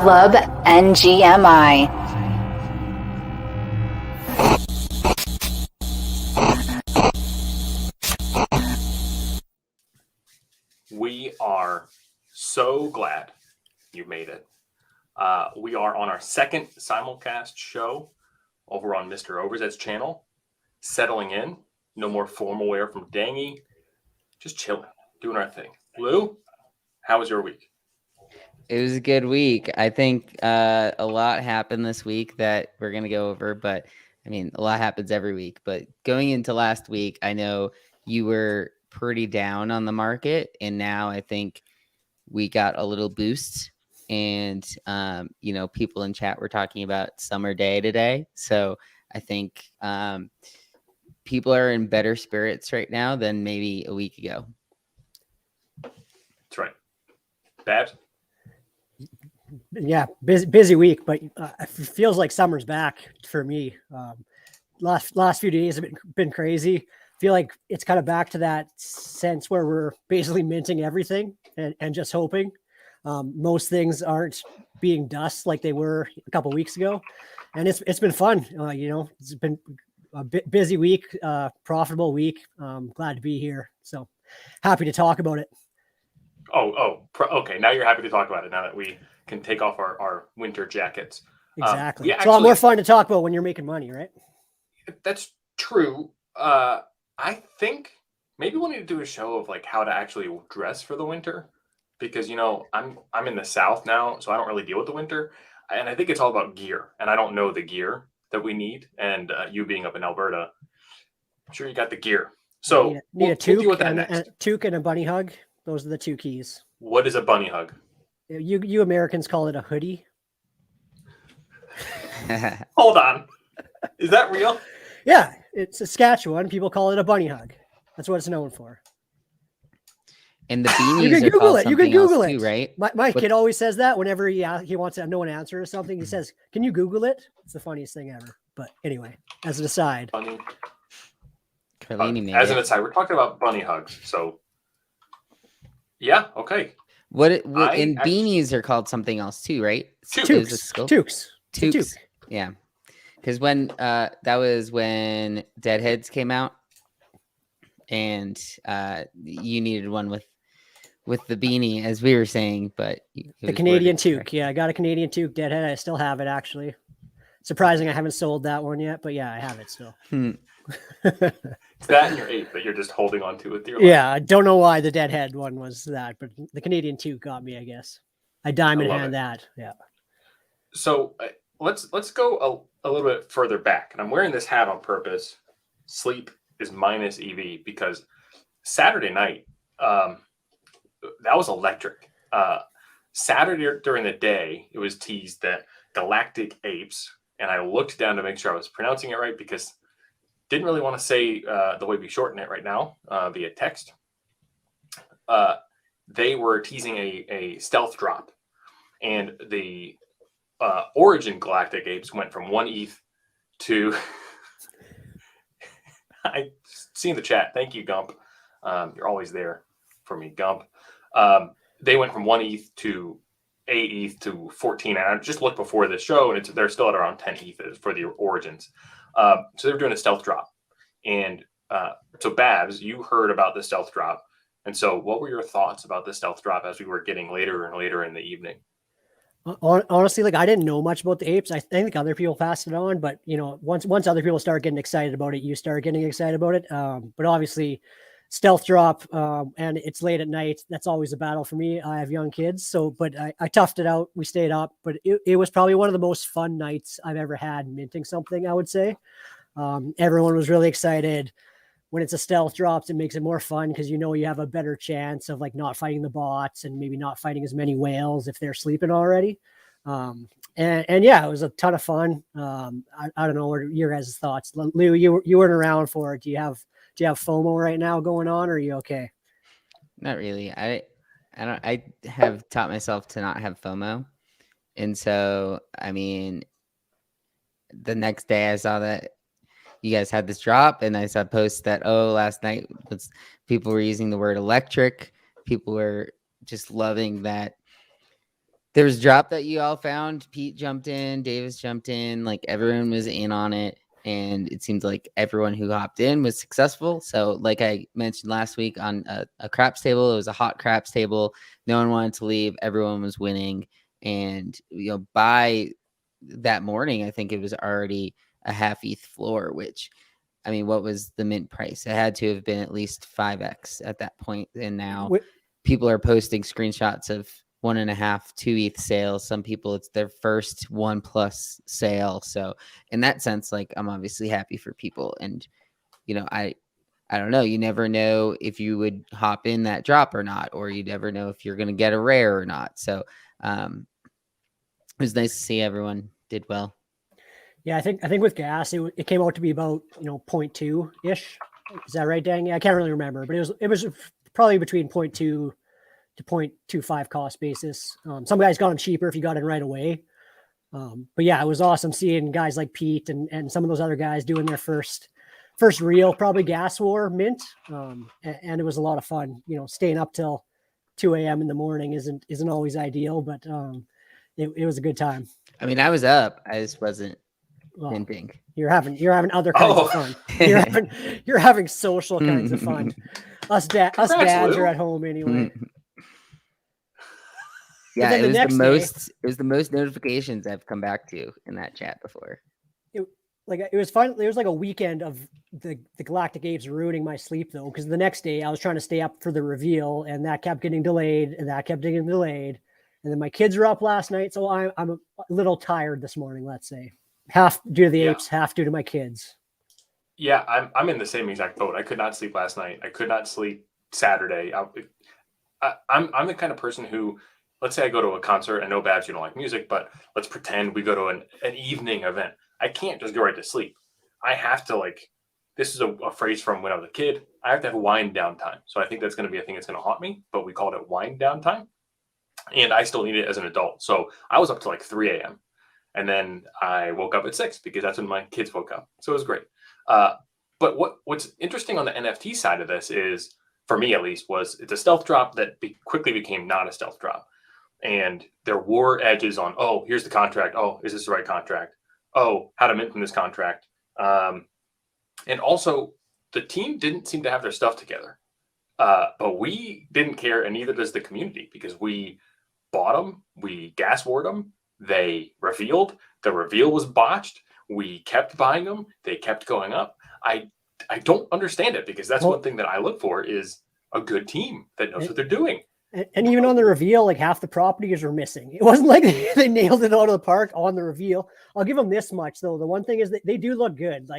Club NGMI. We are so glad you made it. We are on our second simulcast show over on Mr. Overzet's channel. Settling in. No more formal wear from Dangy. Just chilling, doing our thing. Lou, how was your week? It was a good week. I think a lot happened this week that we're going to go over, but I mean, a lot happens every week. But going into last week, I know you were pretty down on the market, and now I think we got a little boost. And, people in chat were talking about summer day today. So I think people are in better spirits right now than maybe a week ago. That's right. Babs? Yeah, busy week, but it feels like summer's back for me. Last few days have been crazy. Feel like it's kind of back to that sense where we're basically minting everything and just hoping. Most things aren't being dust like they were a couple weeks ago, and it's been fun. It's been a busy week, profitable week. Glad to be here. So happy to talk about it. Okay. Now you're happy to talk about it now that we can take off our winter jackets. Exactly. It's a lot more fun to talk about when you're making money, right? That's true. I think maybe we need to do a show of like how to actually dress for the winter, because I'm in the South now, so I don't really deal with the winter, and I think it's all about gear, and I don't know the gear that we need. And you being up in Alberta, I'm sure you got the gear. So need a toque, we'll deal with that next. A toque and a bunny hug. Those are the two keys. What is a bunny hug? You Americans call it a hoodie. Hold on. Is that real? Yeah, it's Saskatchewan. People call it a bunny hug. That's what it's known for. And the beanies you can Google it. You can Google it, too, right? My kid always says that whenever he wants to know an answer or something. He says, "Can you Google it?" It's the funniest thing ever. But anyway, as an aside, Carlini as an aside, we're talking about bunny hugs. So yeah, okay. Beanies are called something else too, right? Toques. Yeah, because when that was when Deadheads came out, and you needed one with the beanie, as we were saying, but the Canadian toque. Yeah, I got a Canadian toque Deadhead. I still have it, actually. Surprising I haven't sold that one yet, but yeah, I have it still. It's that in your 8 that you're just holding on to with your life. Yeah, I don't know why the Deadhead one was that, but the Canadian toque got me, I guess. I diamond hand that. Yeah. So let's go a little bit further back, and I'm wearing this hat on purpose. Sleep is minus EV, because Saturday night, that was electric. Saturday during the day, it was teased that Galactic Apes, and I looked down to make sure I was pronouncing it right, because didn't really want to say the way we shorten it right now via text. They were teasing a stealth drop, and the Origin Galactic Apes went from 1 ETH to I see in the chat. Thank you, Gump. You're always there for me, Gump. They went from 1 ETH to 8 ETH to 14. And I just looked before this show, and they're still at around 10 ETH for the Origins. So they were doing a stealth drop. And so Babs, you heard about the stealth drop. And so what were your thoughts about the stealth drop as we were getting later and later in the evening? Honestly, like, I didn't know much about the apes. I think other people passed it on, but once other people start getting excited about it, you start getting excited about it. But obviously, stealth drop, and it's late at night. That's always a battle for me. I have young kids, but I toughed it out. We stayed up, but it was probably one of the most fun nights I've ever had minting something, I would say. Everyone was really excited. When it's a stealth drops, it makes it more fun because you have a better chance of like not fighting the bots and maybe not fighting as many whales if they're sleeping already. And yeah, it was a ton of fun. I don't know what your guys' thoughts. Lou, you weren't around for it. Do you have FOMO right now going on, or are you okay? Not really. I have taught myself to not have FOMO. And so, I mean, the next day I saw that you guys had this drop, and I saw posts that, last night people were using the word electric. People were just loving that There was a drop that you all found. Pete jumped in, Davis jumped in, like everyone was in on it. And it seemed like everyone who hopped in was successful. So, like I mentioned last week on a craps table, it was a hot craps table. No one wanted to leave. Everyone was winning. And, by that morning, I think it was already a half ETH floor, which, I mean, what was the mint price? It had to have been at least 5x at that point. And now people are posting screenshots of 1.5, 2 ETH sales. Some people, it's their first 1+ sale. So in that sense, like, I'm obviously happy for people. And, I don't know. You never know if you would hop in that drop or not, or you never know if you're going to get a rare or not. So it was nice to see everyone did well. Yeah, I think with gas, it came out to be about 0.2 ish. Is that right, Dangy? I can't really remember, but it was probably between 0.2 to 0.25 cost basis. Some guys got them cheaper if you got it right away. But yeah, it was awesome seeing guys like Pete and some of those other guys doing their first real probably gas war mint. And it was a lot of fun. Staying up till 2 a.m. in the morning isn't always ideal, but it was a good time. I mean, I was up. I just wasn't minting. You're having other kinds of fun. You're having social kinds of fun. Us dads are at home anyway. Yeah, it was the most notifications I've come back to in that chat before. It was fun. It was like a weekend of the Galactic Apes ruining my sleep though, because the next day I was trying to stay up for the reveal, and that kept getting delayed, and then my kids were up last night, so I'm a little tired this morning. Let's say half due to the apes, half due to my kids. Yeah, I'm in the same exact boat. I could not sleep last night. I could not sleep Saturday. I'm the kind of person who, let's say I go to a concert. I know, Babs, you don't like music, but let's pretend we go to an evening event. I can't just go right to sleep. I have to, this is a phrase from when I was a kid. I have to have wind down time. So I think that's going to be a thing that's going to haunt me, but we called it wind down time. And I still need it as an adult. So I was up to 3 a.m. And then I woke up at 6 because that's when my kids woke up. So it was great. But what's interesting on the NFT side of this is, for me at least, was it's a stealth drop that quickly became not a stealth drop. And there were edges on, oh, here's the contract. Oh, is this the right contract? Oh, how to mint from this contract. And also, the team didn't seem to have their stuff together. But we didn't care, and neither does the community, because we bought them, we gas warred them, they revealed, the reveal was botched, we kept buying them, they kept going up. I don't understand it, because that's one thing that I look for is a good team that knows what they're doing. And even on the reveal, half the properties were missing. It wasn't like they nailed it out of the park on the reveal. I'll give them this much, though. The one thing is that they do look good.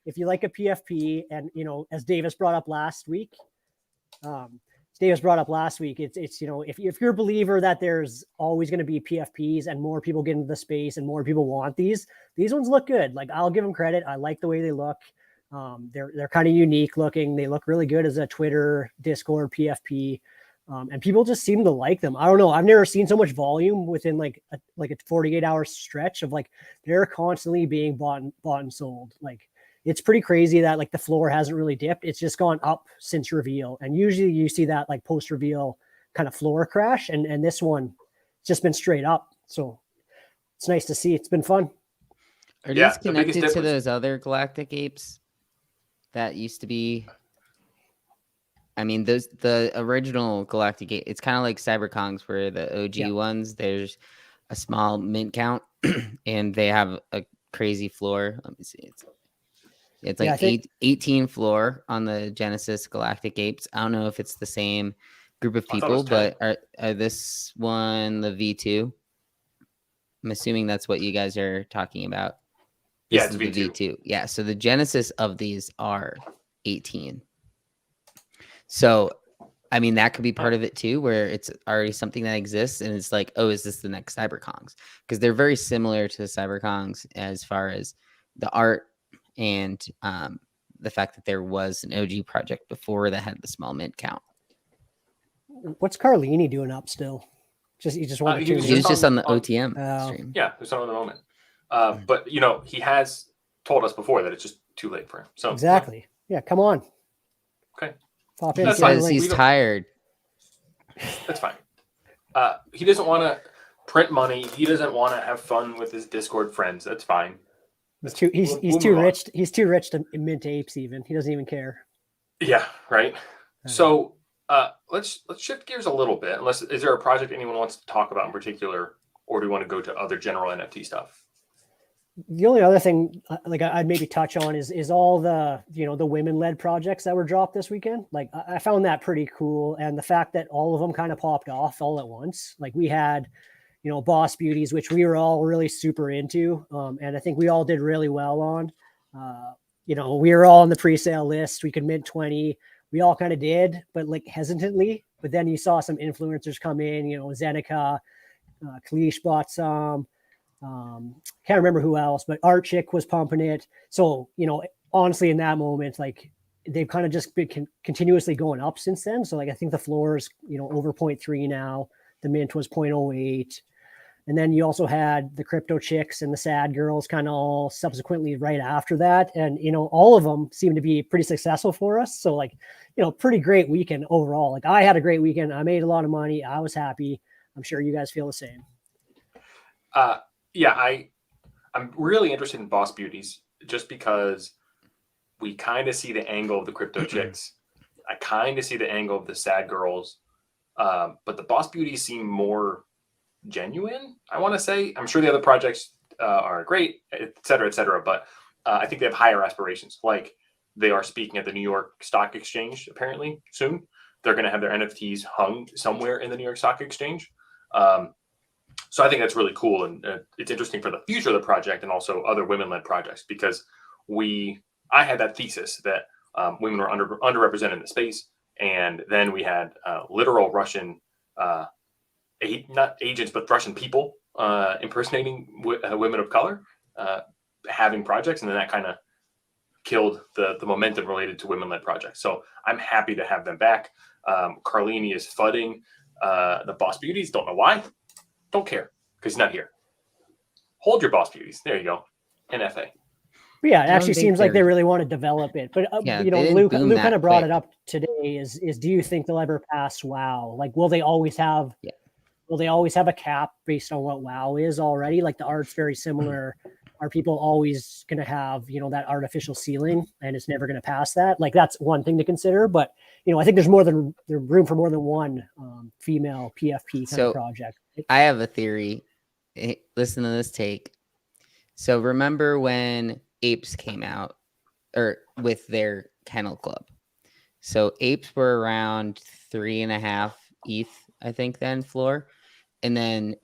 If you like a PFP, and, as Davis brought up last week, it's if you're a believer that there's always going to be PFPs and more people get into the space and more people want these ones look good. I'll give them credit. I like the way they look. They're kind of unique looking. They look really good as a Twitter, Discord PFP. And people just seem to like them. I don't know. I've never seen so much volume within a 48-hour stretch of they're constantly being bought and sold. It's pretty crazy that the floor hasn't really dipped. It's just gone up since reveal. And usually you see that post reveal kind of floor crash. And this one it's just been straight up. So it's nice to see. It's been fun. Are these connected to those other Galactic Apes that used to be? I mean, the original Galactic Ape, it's kind of like CyberKongs, where the OG ones, there's a small mint count and they have a crazy floor. Let me see. It's 18 floor on the Genesis Galactic Apes. I don't know if it's the same group of people, but are this one the V2? I'm assuming that's what you guys are talking about. Yeah, it's V2. V2. Yeah, so the Genesis of these are 18. So, I mean, that could be part of it too, where it's already something that exists and it's is this the next CyberKongs? Because they're very similar to the CyberKongs as far as the art and the fact that there was an OG project before that had the small mint count. What's Carlini doing up still? He was just on the OTM stream. Yeah, it was on the moment. But he has told us before that it's just too late for him. So exactly. Yeah, come on. Okay. Pop in. Because he's tired. That's fine. He doesn't want to. print money. He doesn't want to have fun with his Discord friends. That's fine. He's too We'll too move on. rich. He's too rich to mint apes. Even he doesn't even care. Yeah, right. So let's shift gears a little bit. Unless is there a project anyone wants to talk about in particular, or do we want to go to other general NFT stuff? The only other thing, like I'd maybe touch on, is all the the women-led projects that were dropped this weekend. Like I found that pretty cool, and the fact that all of them kind of popped off all at once. Like we had, Boss Beauties, which we were all really super into, and I think we all did really well on. We were all on the pre-sale list. We could mint 20. We all kind of did, but like hesitantly. But then you saw some influencers come in. Zeneca, Kalish bought some. Can't remember who else, but Art Chick was pumping it. So, honestly, in that moment, like they've kind of just been continuously going up since then. So like, I think the floor is, over 0.3 now. The mint was 0.08. And then you also had the crypto chicks and the sad girls kind of all subsequently right after that. And, all of them seem to be pretty successful for us. So like, pretty great weekend overall. Like I had a great weekend. I made a lot of money. I was happy. I'm sure you guys feel the same. Yeah, I'm really interested in Boss Beauties just because we kind of see the angle of the crypto chicks. I kind of see the angle of the sad girls. But the Boss Beauties seem more genuine, I want to say. I'm sure the other projects are great, et cetera, but I think they have higher aspirations. Like they are speaking at the New York Stock Exchange apparently soon. They're going to have their NFTs hung somewhere in the New York Stock Exchange. So I think that's really cool, and it's interesting for the future of the project and also other women-led projects because I had that thesis that women were underrepresented in the space, and then we had literal Russian, not agents, but Russian people impersonating women of color having projects, and then that kind of killed the momentum related to women-led projects. So I'm happy to have them back. Carlini is fudding the Boss Beauties. Don't know why. Don't care because he's not here. Hold your Boss Beauties. There you go. NFA. But yeah, it actually seems like they really want to develop it. But Luke kind of brought it up today. Is do you think they'll ever pass WoW? Like, will they always have? Yeah. Will they always have a cap based on what WoW is already? Like the art's very similar. Are people always going to have that artificial ceiling, and it's never going to pass that? Like that's one thing to consider. But I think there's room for more than one female PFP kind of project. I have a theory. Listen to this take. So remember when Apes came out or with their kennel club? So Apes were around 3.5 ETH, I think, then floor. And then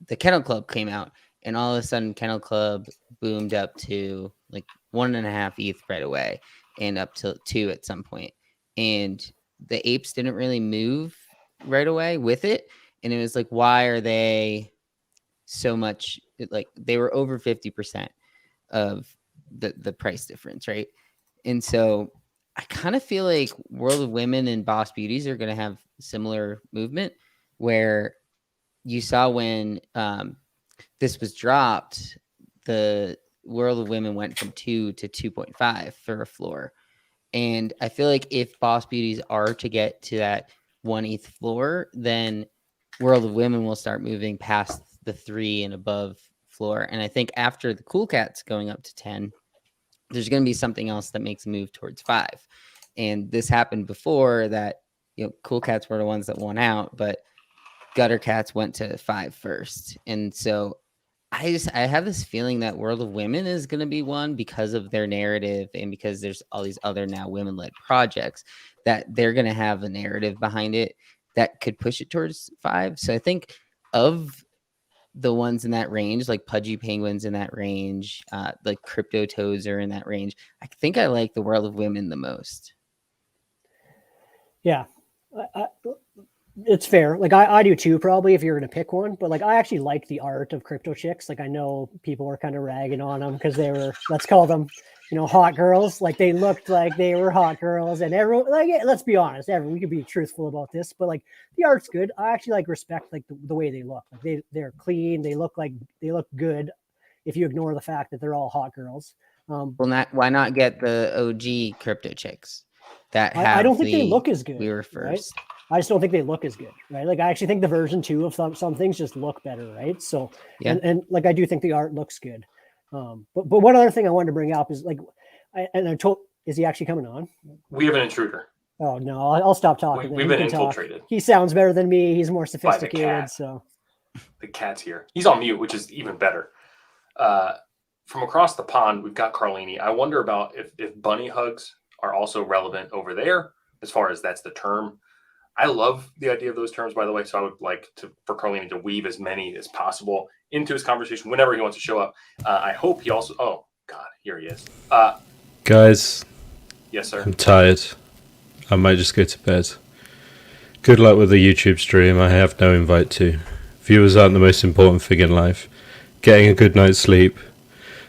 the kennel club came out, and all of a sudden kennel club boomed up to like 1.5 ETH right away and up to 2 at some point. And the Apes didn't really move right away with it. And it was like, why are they so much? Like they were over 50% of the price difference, right? And so I kind of feel like World of Women and Boss Beauties are going to have similar movement where you saw when this was dropped, the World of Women went from 2 to 2.5 for a floor. And I feel like if Boss Beauties are to get to that 1 ETH floor, then World of Women will start moving past the 3 and above floor. And I think after the Cool Cats going up to 10, there's going to be something else that makes a move towards 5. And this happened before that, Cool Cats were the ones that won out, but Gutter Cats went to 5 first. And so I have this feeling that World of Women is going to be one because of their narrative and because there's all these other now women-led projects that they're going to have a narrative behind it that could push it towards 5. So I think of the ones in that range, like Pudgy Penguins in that range, like Crypto Toads are in that range. I think I like the World of Women the most. Yeah. It's fair. Like I do too, probably if you're going to pick one, but like, I actually like the art of Crypto Chicks. Like I know people were kind of ragging on them because they were, let's call them, hot girls. Like they looked like they were hot girls, and everyone, like, let's be honest, we could be truthful about this, but like the art's good. I actually respect like the way they look. Like they're clean. They look good. If you ignore the fact that they're all hot girls. Why not get the OG Crypto Chicks? I don't think they look as good. We were first. Right? I just don't think they look as good, right? Like I actually think the version 2 of some things just look better, right? So and like I do think the art looks good. But one other thing I wanted to bring up is like, is he actually coming on? We have an intruder. Oh no, I'll stop talking. We've been infiltrated. He sounds better than me. He's more sophisticated. So the cat's here. He's on mute, which is even better. From across the pond, we've got Carlini. I wonder about if bunny hugs are also relevant over there, as far as that's the term. I love the idea of those terms, by the way. So I would like for Carlini to weave as many as possible into his conversation whenever he wants to show up. I hope he also. Oh God, here he is. Guys. Yes, sir. I'm tired. I might just go to bed. Good luck with the YouTube stream. I have no invite to. Viewers aren't the most important thing in life. Getting a good night's sleep,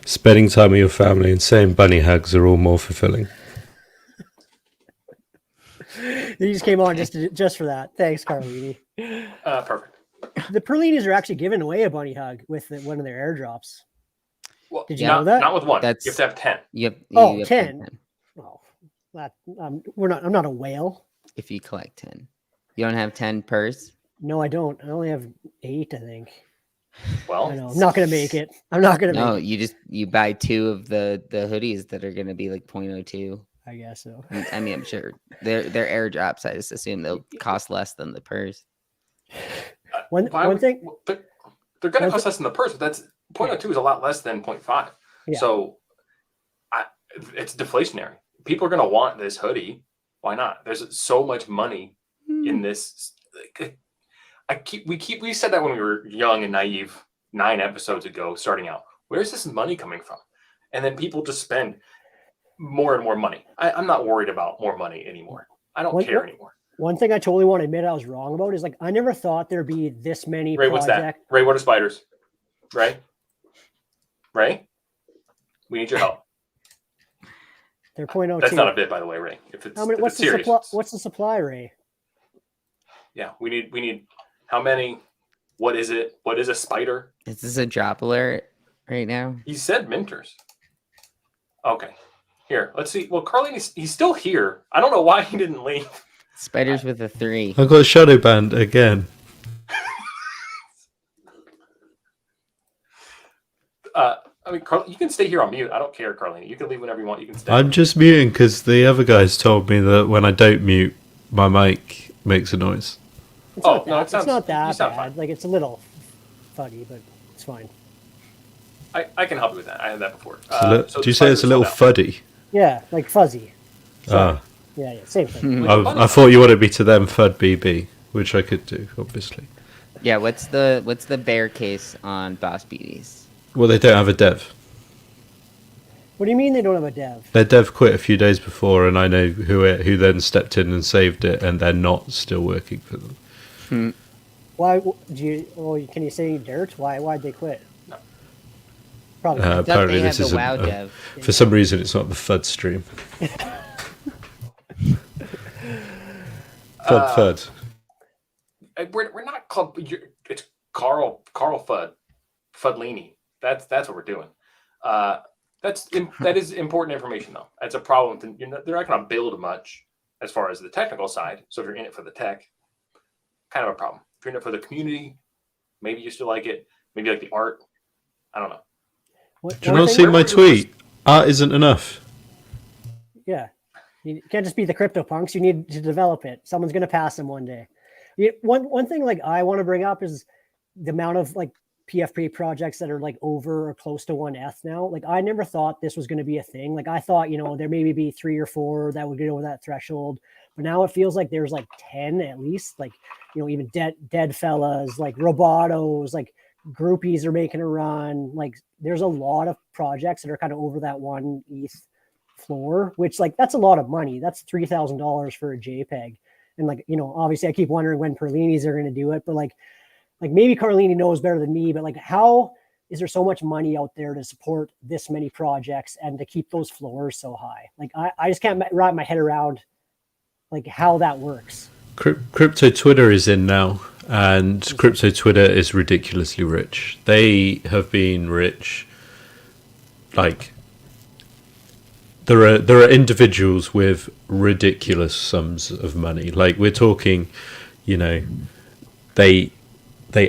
spending time with your family, and saying bunny hugs are all more fulfilling. He just came on just for that. Thanks, Carlini. Perfect. The Perlinis are actually giving away a bunny hug with one of their airdrops. Well, did you know that? Not with one. You have to have 10. Yep. 10. Oh, I'm not a whale. If you collect 10, you don't have 10 purrs. No, I don't. I only have 8, I think. Well, I know. I'm not gonna make it. I'm not gonna. No, make it. you buy 2 of the hoodies that are gonna be like 0.02. I guess so. I mean, I'm sure they're airdrops. I just assume they'll cost less than the purse. One thing, they're going to cost less than the purse, but that's 0.02 is a lot less than 0.5. Yeah. So it's deflationary. People are going to want this hoodie. Why not? There's so much money in this. We said that when we were young and naive 9 episodes ago, starting out. Where's this money coming from? And then people just spend more and more money. I'm not worried about more money anymore. I don't care anymore. One thing I totally want to admit I was wrong about is like I never thought there'd be this many. Ray, what's that? Ray, what are spiders? Ray, we need your help. They're 0.02. That's not a bit, by the way, Ray. If it's what's the serious, what's the supply, Ray? Yeah, we need how many? What is it? What is a spider? Is this a drop alert right now? He said minters. Okay. Here, let's see. Well, Carlini's he's still here. I don't know why he didn't leave. Spiders with a 3. I got shadow banned again. I mean, you can stay here on mute. I don't care, Carlini. You can leave whenever you want. You can stay. I'm just muting because the other guys told me that when I don't mute, my mic makes a noise. It's not that bad. Fine. Like it's a little funny, but it's fine. I can help you with that. I had that before. So do you say it's a little fuddy? Yeah, like fuzzy. So, yeah, same thing. I thought you wanted me to them FUD BB, which I could do, obviously. Yeah, what's the bear case on Boss Beaties? Well, they don't have a dev. What do you mean they don't have a dev? Their dev quit a few days before, and I know who then stepped in and saved it, and they're not still working for them. Why do you? Well, can you say dirt? Why'd they quit? No. Probably. Apparently, this isn't. WoW dev. For some reason, it's not the FUD stream. FUD. We're not called. It's Carl Fudlini. That's what we're doing. That is important information though. That's a problem. They're not going to build much as far as the technical side. So if you're in it for the tech, kind of a problem. If you're in it for the community, maybe you still like it. Maybe you like the art. I don't know. Do you not see my tweet? Art isn't enough. Yeah. You can't just be the CryptoPunks. You need to develop it. Someone's going to pass them one day. One thing like I want to bring up is the amount of like PFP projects that are like over or close to 1ETH now. Like I never thought this was going to be a thing. Like I thought, there maybe be 3 or 4 that would get over that threshold. But now it feels like there's like 10 at least. Like, even dead fellas, like Robotos, like groupies are making a run. Like there's a lot of projects that are kind of over that 1 ETH floor, which like that's a lot of money. That's $3,000 for a JPEG. And like, obviously I keep wondering when Perlinis are going to do it, but like maybe Carlini knows better than me, but like how is there so much money out there to support this many projects and to keep those floors so high? Like I just can't wrap my head around like how that works. Crypto Twitter is in now, and Crypto Twitter is ridiculously rich. They have been rich like there are individuals with ridiculous sums of money. Like we're talking, you know, they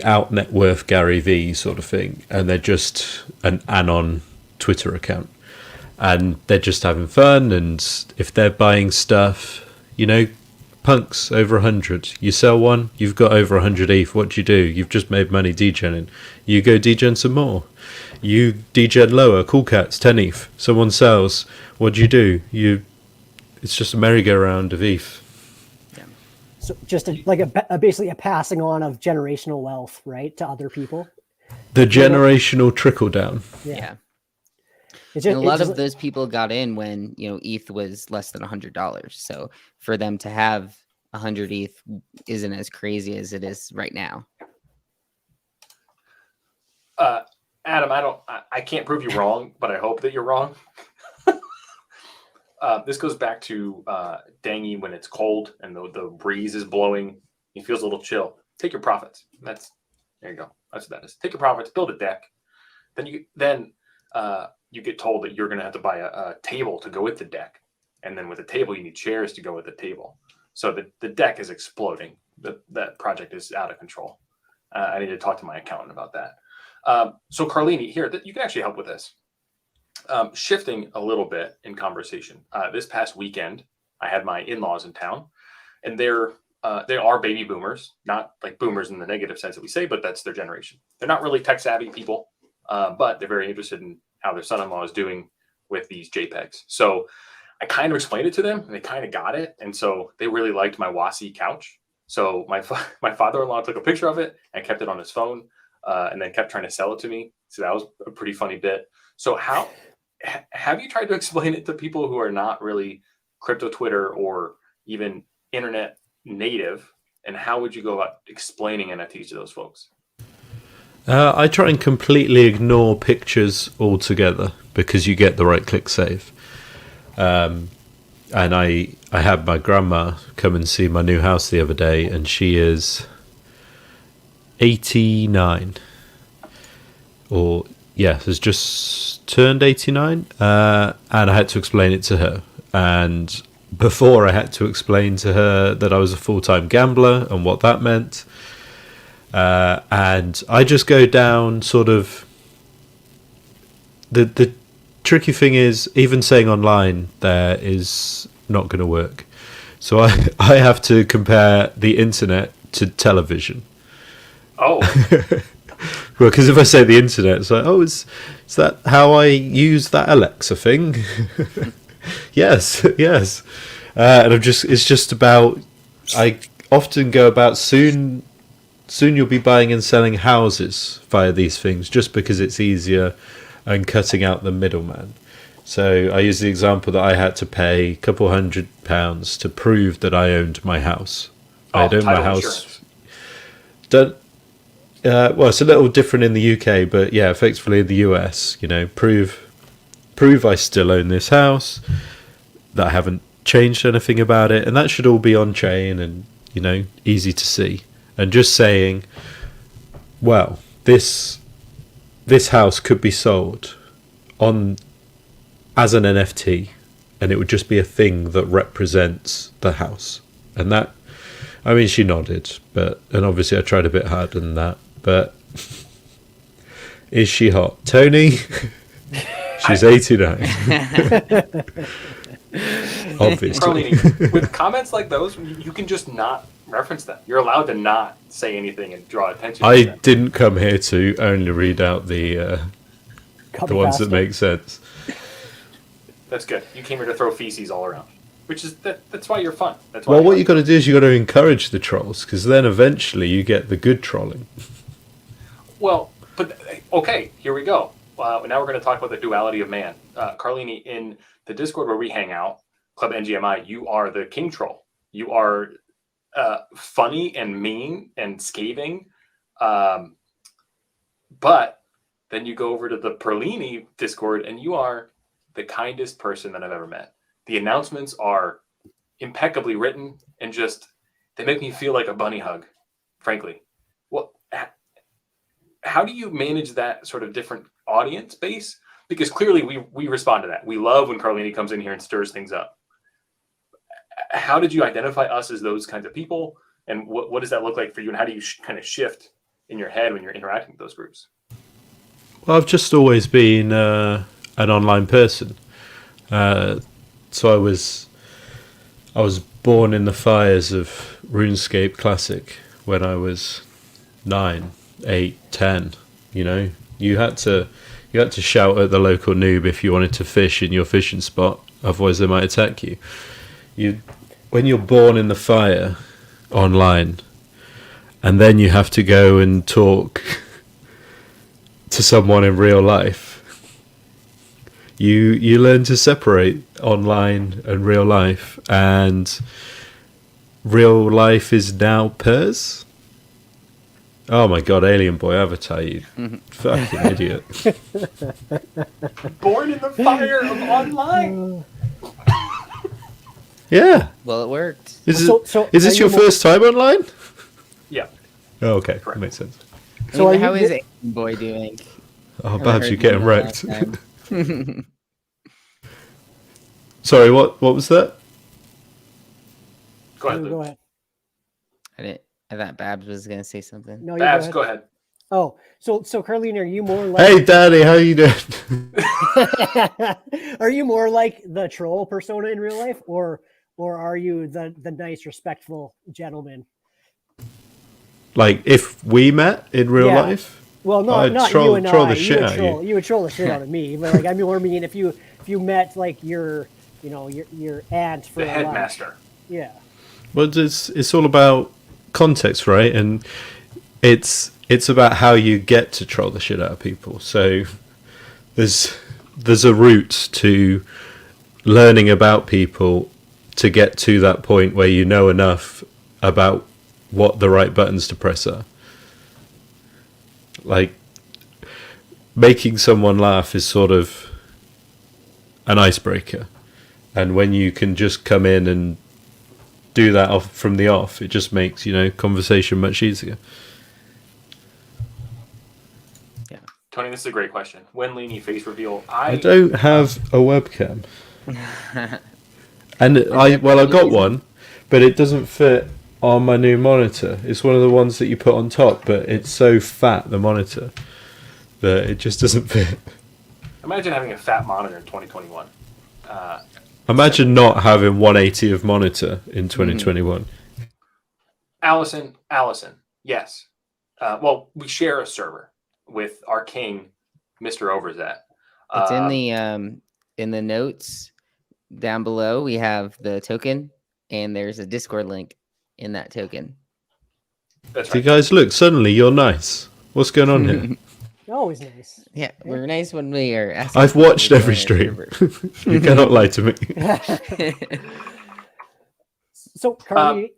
out net worth Gary Vee sort of thing, and they're just an anon Twitter account, and they're just having fun. And if they're buying stuff, you know, punks over 100, you sell one, you've got over 100 ETH. What do? You've just made money degening. You go degen some more. You degen lower. Cool Cats 10 ETH. Someone sells. What do? It's just a merry-go-round of ETH. So just basically a passing on of generational wealth, right, to other people. The generational trickle down. Yeah. It's And a lot of those people got in when, you know, ETH was less than $100. So for them to have 100 ETH isn't as crazy as it is right now. Adam, I can't prove you wrong, but I hope that you're wrong. This goes back to Dangy when it's cold and the breeze is blowing. It feels a little chill. Take your profits. There you go. That's what that is. Take your profits, build a deck. Then you get told that you're going to have to buy a table to go with the deck. And then with the table, you need chairs to go with the table. So the deck is exploding. That project is out of control. I need to talk to my accountant about that. So Carlini, here, you can actually help with this. Shifting a little bit in conversation. This past weekend, I had my in-laws in town, and they are baby boomers, not like boomers in the negative sense that we say, but that's their generation. They're not really tech savvy people, but they're very interested in how their son-in-law is doing with these JPEGs. So I kind of explained it to them, and they kind of got it, and so they really liked my Wasi couch. So my father-in-law took a picture of it and kept it on his phone, and then kept trying to sell it to me. So that was a pretty funny bit. So have you tried to explain it to people who are not really crypto Twitter or even internet native? And how would you go about explaining NFTs to those folks? I try and completely ignore pictures altogether because you get the right click save. And I had my grandma come and see my new house the other day, and she is 89. Has just turned 89, and I had to explain it to her. And before, I had to explain to her that I was a full-time gambler and what that meant. And I just go down sort of... The tricky thing is, even saying online there is not going to work. So I have to compare the internet to television. Oh. Well, because if I say the internet, it's like, is that how I use that Alexa thing? yes. And it's just about, I often go about soon you'll be buying and selling houses via these things just because it's easier and cutting out the middleman. So I use the example that I had to pay a couple £100 to prove that I owned my house. I owned my house. Well, it's a little different in the UK, but yeah, effectively in the US, you know, prove I still own this house, that I haven't changed anything about it, and that should all be on chain and, you know, easy to see. And just saying, well, this house could be sold as an NFT, and it would just be a thing that represents the house. And that, I mean, she nodded, and obviously I tried a bit harder than that. But is she hot? Tony? She's 89. Obviously. Carlini, with comments like those, you can just not reference them. You're allowed to not say anything and draw attention to them. Didn't come here to only read out the ones that make sense. That's good. You came here to throw feces all around. Which is that's why you're fun. That's why. Well, what you got to do is you got to encourage the trolls, because then eventually you get the good trolling. Well, but okay, here we go. Now we're going to talk about the duality of man. Carlini, in the Discord where we hang out, Club NGMI, you are the king troll. You are funny and mean and scathing, but then you go over to the Perlini Discord and you are the kindest person that I've ever met. The announcements are impeccably written and they make me feel like a bunny hug, frankly. Well, how do you manage that sort of different audience base? because clearly we respond to that. We love when Carlini comes in here and stirs things up. How did you identify us as those kinds of people? And what does that look like for you? And how do you kind of shift in your head when you're interacting with those groups? Well, I've just always been an online person. So I was born in the fires of RuneScape Classic when I was 9, 8, 10. You know, you had to shout at the local noob if you wanted to fish in your fishing spot, otherwise they might attack you. When you're born in the fire online, and then you have to go and talk to someone in real life, you learn to separate online and real life, and real life is now pairs. Oh my god, Alien Boy Avatar, you fucking idiot. Born in the fire of online. Yeah. Well, it worked. Is So this your first time online? Yeah. Oh, okay, Correct. that makes sense. So are How you- is Alien Boy doing? Oh, Haven't Babs, heard you're getting from him wrecked. last time. Sorry, what was that? Go ahead, Go Luke. ahead. I thought Babs was gonna say something. No, you Babs, go go ahead. ahead. Oh, so Carlini, are you more like Hey, Daddy, how you doing? are you more like the troll persona in real life, or are you the nice, respectful gentleman? Like, if we met in real Yeah. life? Well, I'd not troll- you and troll I. the shit out of you. You would troll the shit out of me. But like, I mean, if you met like your aunt for The a lunch. headmaster. Yeah. Well, it's all about context, right? And it's about how you get to troll the shit out of people. So there's a route to learning about people to get to that point where you know enough about what the right buttons to press are. Like, making someone laugh is sort of an icebreaker, and when you can just come in and do that off from the off, it just makes conversation much easier. Tony, this is a great question. When Leany face reveal, I don't have a webcam, and I got one, but it doesn't fit on my new monitor. It's one of the ones that you put on top, but it's so fat, the monitor, that it just doesn't fit. Imagine having a fat monitor in 2021. Imagine not having 180 of monitor in 2021. Allison, yes. Well, we share a server with our king, Mr. Overzet. It's in the notes down below. We have the token, and there's a Discord link in that token. That's Do you right. guys look? Suddenly you're nice. What's going on here? Always nice. Yeah, we're nice when we are. Asking I've people watched to every join our stream. You cannot lie to me. server. So Carly,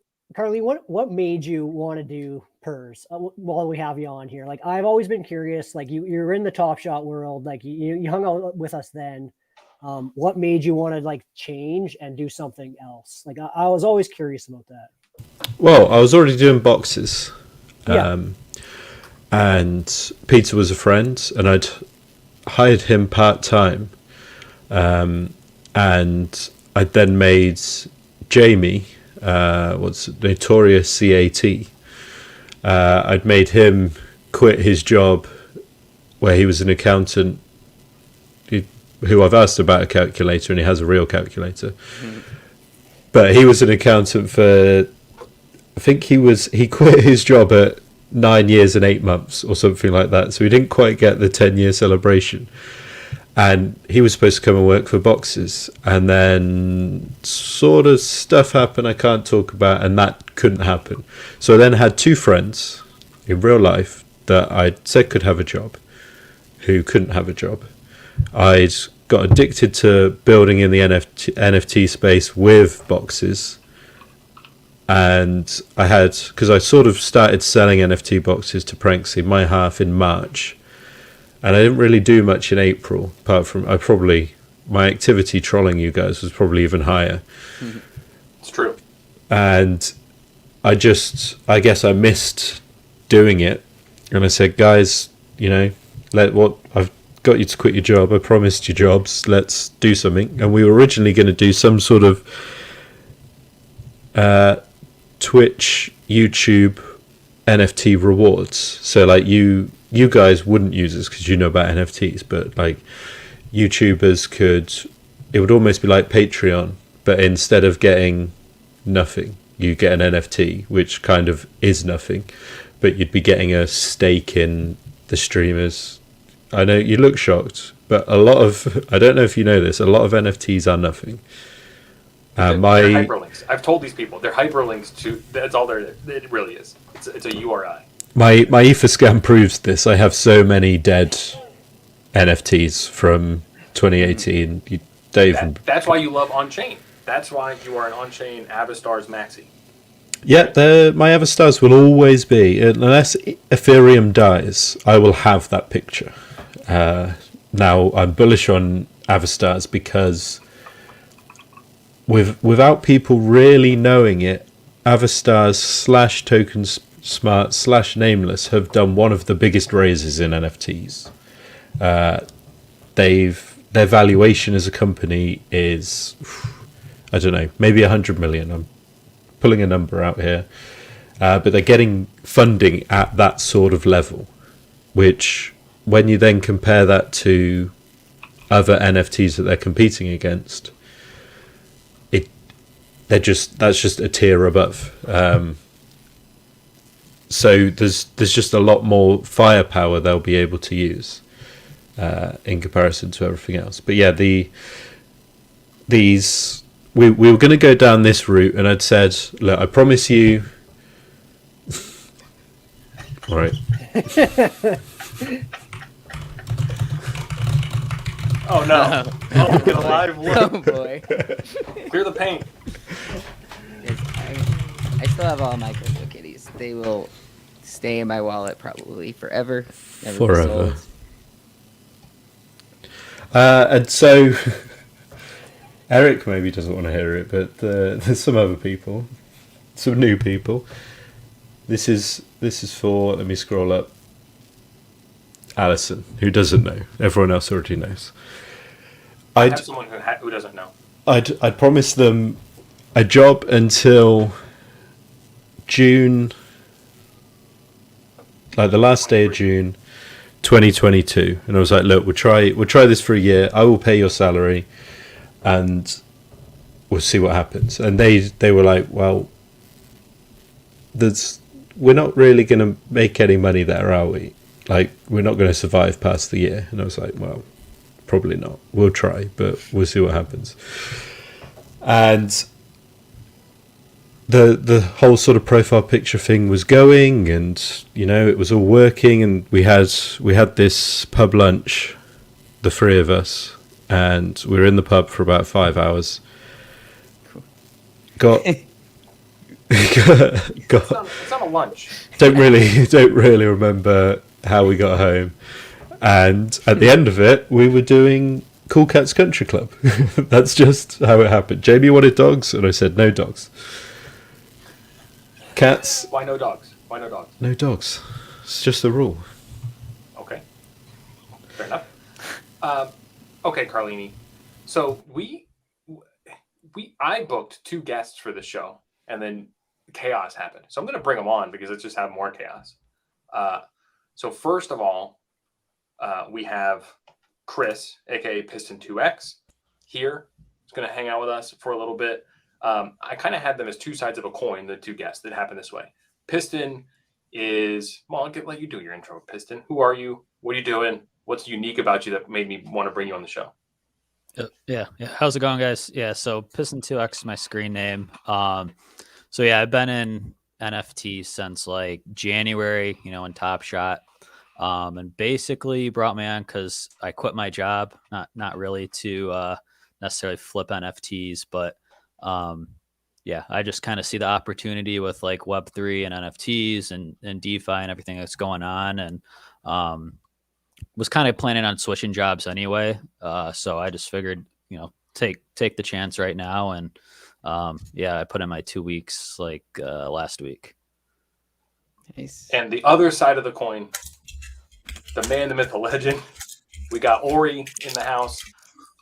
what made you want to do PERS while we have you on here? Like, I've always been curious. Like, you're in the Top Shot world. Like, you hung out with us then. What made you want to like change and do something else? Like, I was always curious about that. Well, I was already doing boxes. Yeah. And Peter was a friend, and I'd hired him part-time. And I then made Jamie, what's it, Notorious CAT. I'd made him quit his job where he was an accountant who I've asked about a calculator, and he has a real calculator. But he was an accountant for, I think he quit his job at 9 years and 8 months or something like that. So he didn't quite get the 10-year celebration. And he was supposed to come and work for boxes. And then sort of stuff happened I can't talk about, and that couldn't happen. So I then had two friends in real life that I said could have a job who couldn't have a job. I'd got addicted to building in the NFT space with boxes. And I had, because I sort of started selling NFT boxes to Pranksy, my half in March. And I didn't really do much in April, apart from my activity trolling you guys was probably even higher. It's true. And I guess I missed doing it. And I said, guys, I've got you to quit your job. I promised you jobs. Let's do something. And we were originally going to do some sort of Twitch, YouTube, NFT rewards. So like you guys wouldn't use this because you know about NFTs, but like YouTubers could. It would almost be like Patreon, but instead of getting nothing, you get an NFT, which kind of is nothing, but you'd be getting a stake in the streamers. I know you look shocked, but a lot of, I don't know if you know this, a lot of NFTs are nothing. They're hyperlinks. I've told these people they're hyperlinks to. That's all they're. It really is. It's a URI. My ether scan proves this. I have so many dead NFTs from 2018. That's why you love on-chain. That's why you are an on-chain Avastars maxi. Yeah, my Avastars will always be, unless Ethereum dies, I will have that picture. Now, I'm bullish on Avastars because without people really knowing it, Avastars / Token Smart / Nameless have done one of the biggest raises in NFTs. Their valuation as a company is, I don't know, maybe 100 million. I'm pulling a number out here. But they're getting funding at that sort of level, which when you then compare that to other NFTs that they're competing against, that's just a tier above. So there's just a lot more firepower they'll be able to use in comparison to everything else. But yeah, we were going to go down this route, and I'd said, look, I promise you. All right. Oh no! Oh, look at a live Oh look. boy. Clear the paint. I still have all my crypto kitties. They will stay in my wallet probably forever. Never be Forever. sold. And so Eric maybe doesn't want to hear it, but there's some other people, some new people. This is for, let me scroll up, Alison, who doesn't know. Everyone else already knows. I have someone who doesn't know. I'd promised them a job until June, like the last day of June 2022, and I was like, look, we'll try this for a year. I will pay your salary and we'll see what happens. And they were like, well, we're not really going to make any money there, are we? Like, we're not going to survive past the year. And I was like, well, probably not. We'll try, but we'll see what happens. And the whole sort of profile picture thing was going, and it was all working, and we had this pub lunch, the three of us, and we were in the pub for about 5 hours. Got It's not a lunch. don't really remember how we got home, and at the end of it we were doing Cool Cats Country Club. That's just how it happened. Jamie wanted dogs, and I said no dogs. Cats. Why no dogs? Why no dogs? No dogs. It's just the rule. Okay. Fair enough. Okay, Carlini. So I booked 2 guests for the show, and then chaos happened. So I'm going to bring them on because let's just have more chaos. So first of all, we have Chris, aka Piston 2X, here. He's going to hang out with us for a little bit. I kind of had them as 2 sides of a coin, the 2 guests that happened this way. Piston is, well, I'll let you do your intro, Piston. Who are you? What are you doing? What's unique about you that made me want to bring you on the show? Yeah. How's it going, guys? Yeah, so Piston2X is my screen name. So yeah, I've been in NFT since like January, in Top Shot. And basically brought me on because I quit my job, not really to necessarily flip NFTs, but yeah, I just kind of see the opportunity with like Web3 and NFTs and DeFi and everything that's going on, and was kind of planning on switching jobs anyway. So I just figured, take the chance right now, and yeah, I put in my 2 weeks like last week. Nice. And the other side of the coin, the man, the myth, the legend, We got Ori in the house.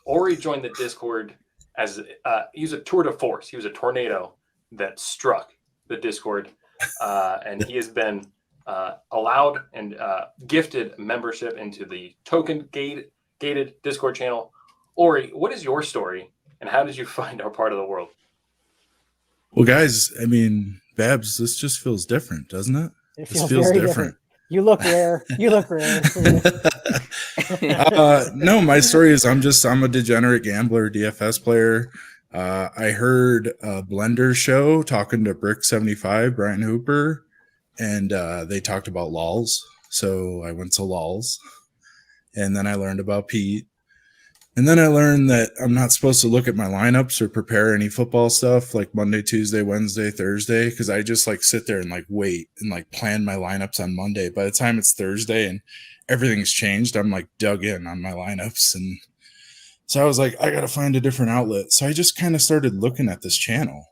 Ori joined the Discord as he was a tour de force. He was a tornado that struck the Discord, and he has been allowed and gifted membership into the gated Discord channel. Ori, what is your story, and how did you find our part of the world? Well, guys, I mean, Babs, this just feels different, doesn't it? It This feels feels very different. You look rare. You look rare. No, my story is I'm a degenerate gambler, DFS player. I heard a Blender show talking to Brick75, Brian Hooper, and they talked about LOLs. So I went to LOLs, and then I learned about Pete. And then I learned that I'm not supposed to look at my lineups or prepare any football stuff like Monday, Tuesday, Wednesday, Thursday, because I just like sit there and like wait and like plan my lineups on Monday. By the time it's Thursday and everything's changed, I'm like dug in on my lineups. And so I was like, I got to find a different outlet. So I just kind of started looking at this channel.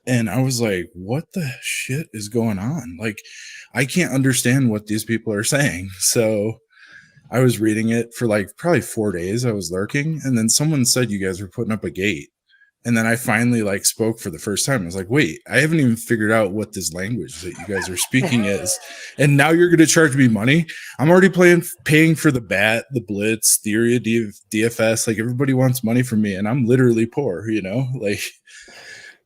And I was like, what the shit is going on? Like, I can't understand what these people are saying. So I was reading it for like probably 4 days. I was lurking. And then someone said you guys were putting up a gate. And then I finally like spoke for the first time. I was like, wait, I haven't even figured out what this language that you guys are speaking is. And now you're going to charge me money. I'm already paying for the bat, the blitz, theory of DFS. Like everybody wants money from me and I'm literally poor, you know, like,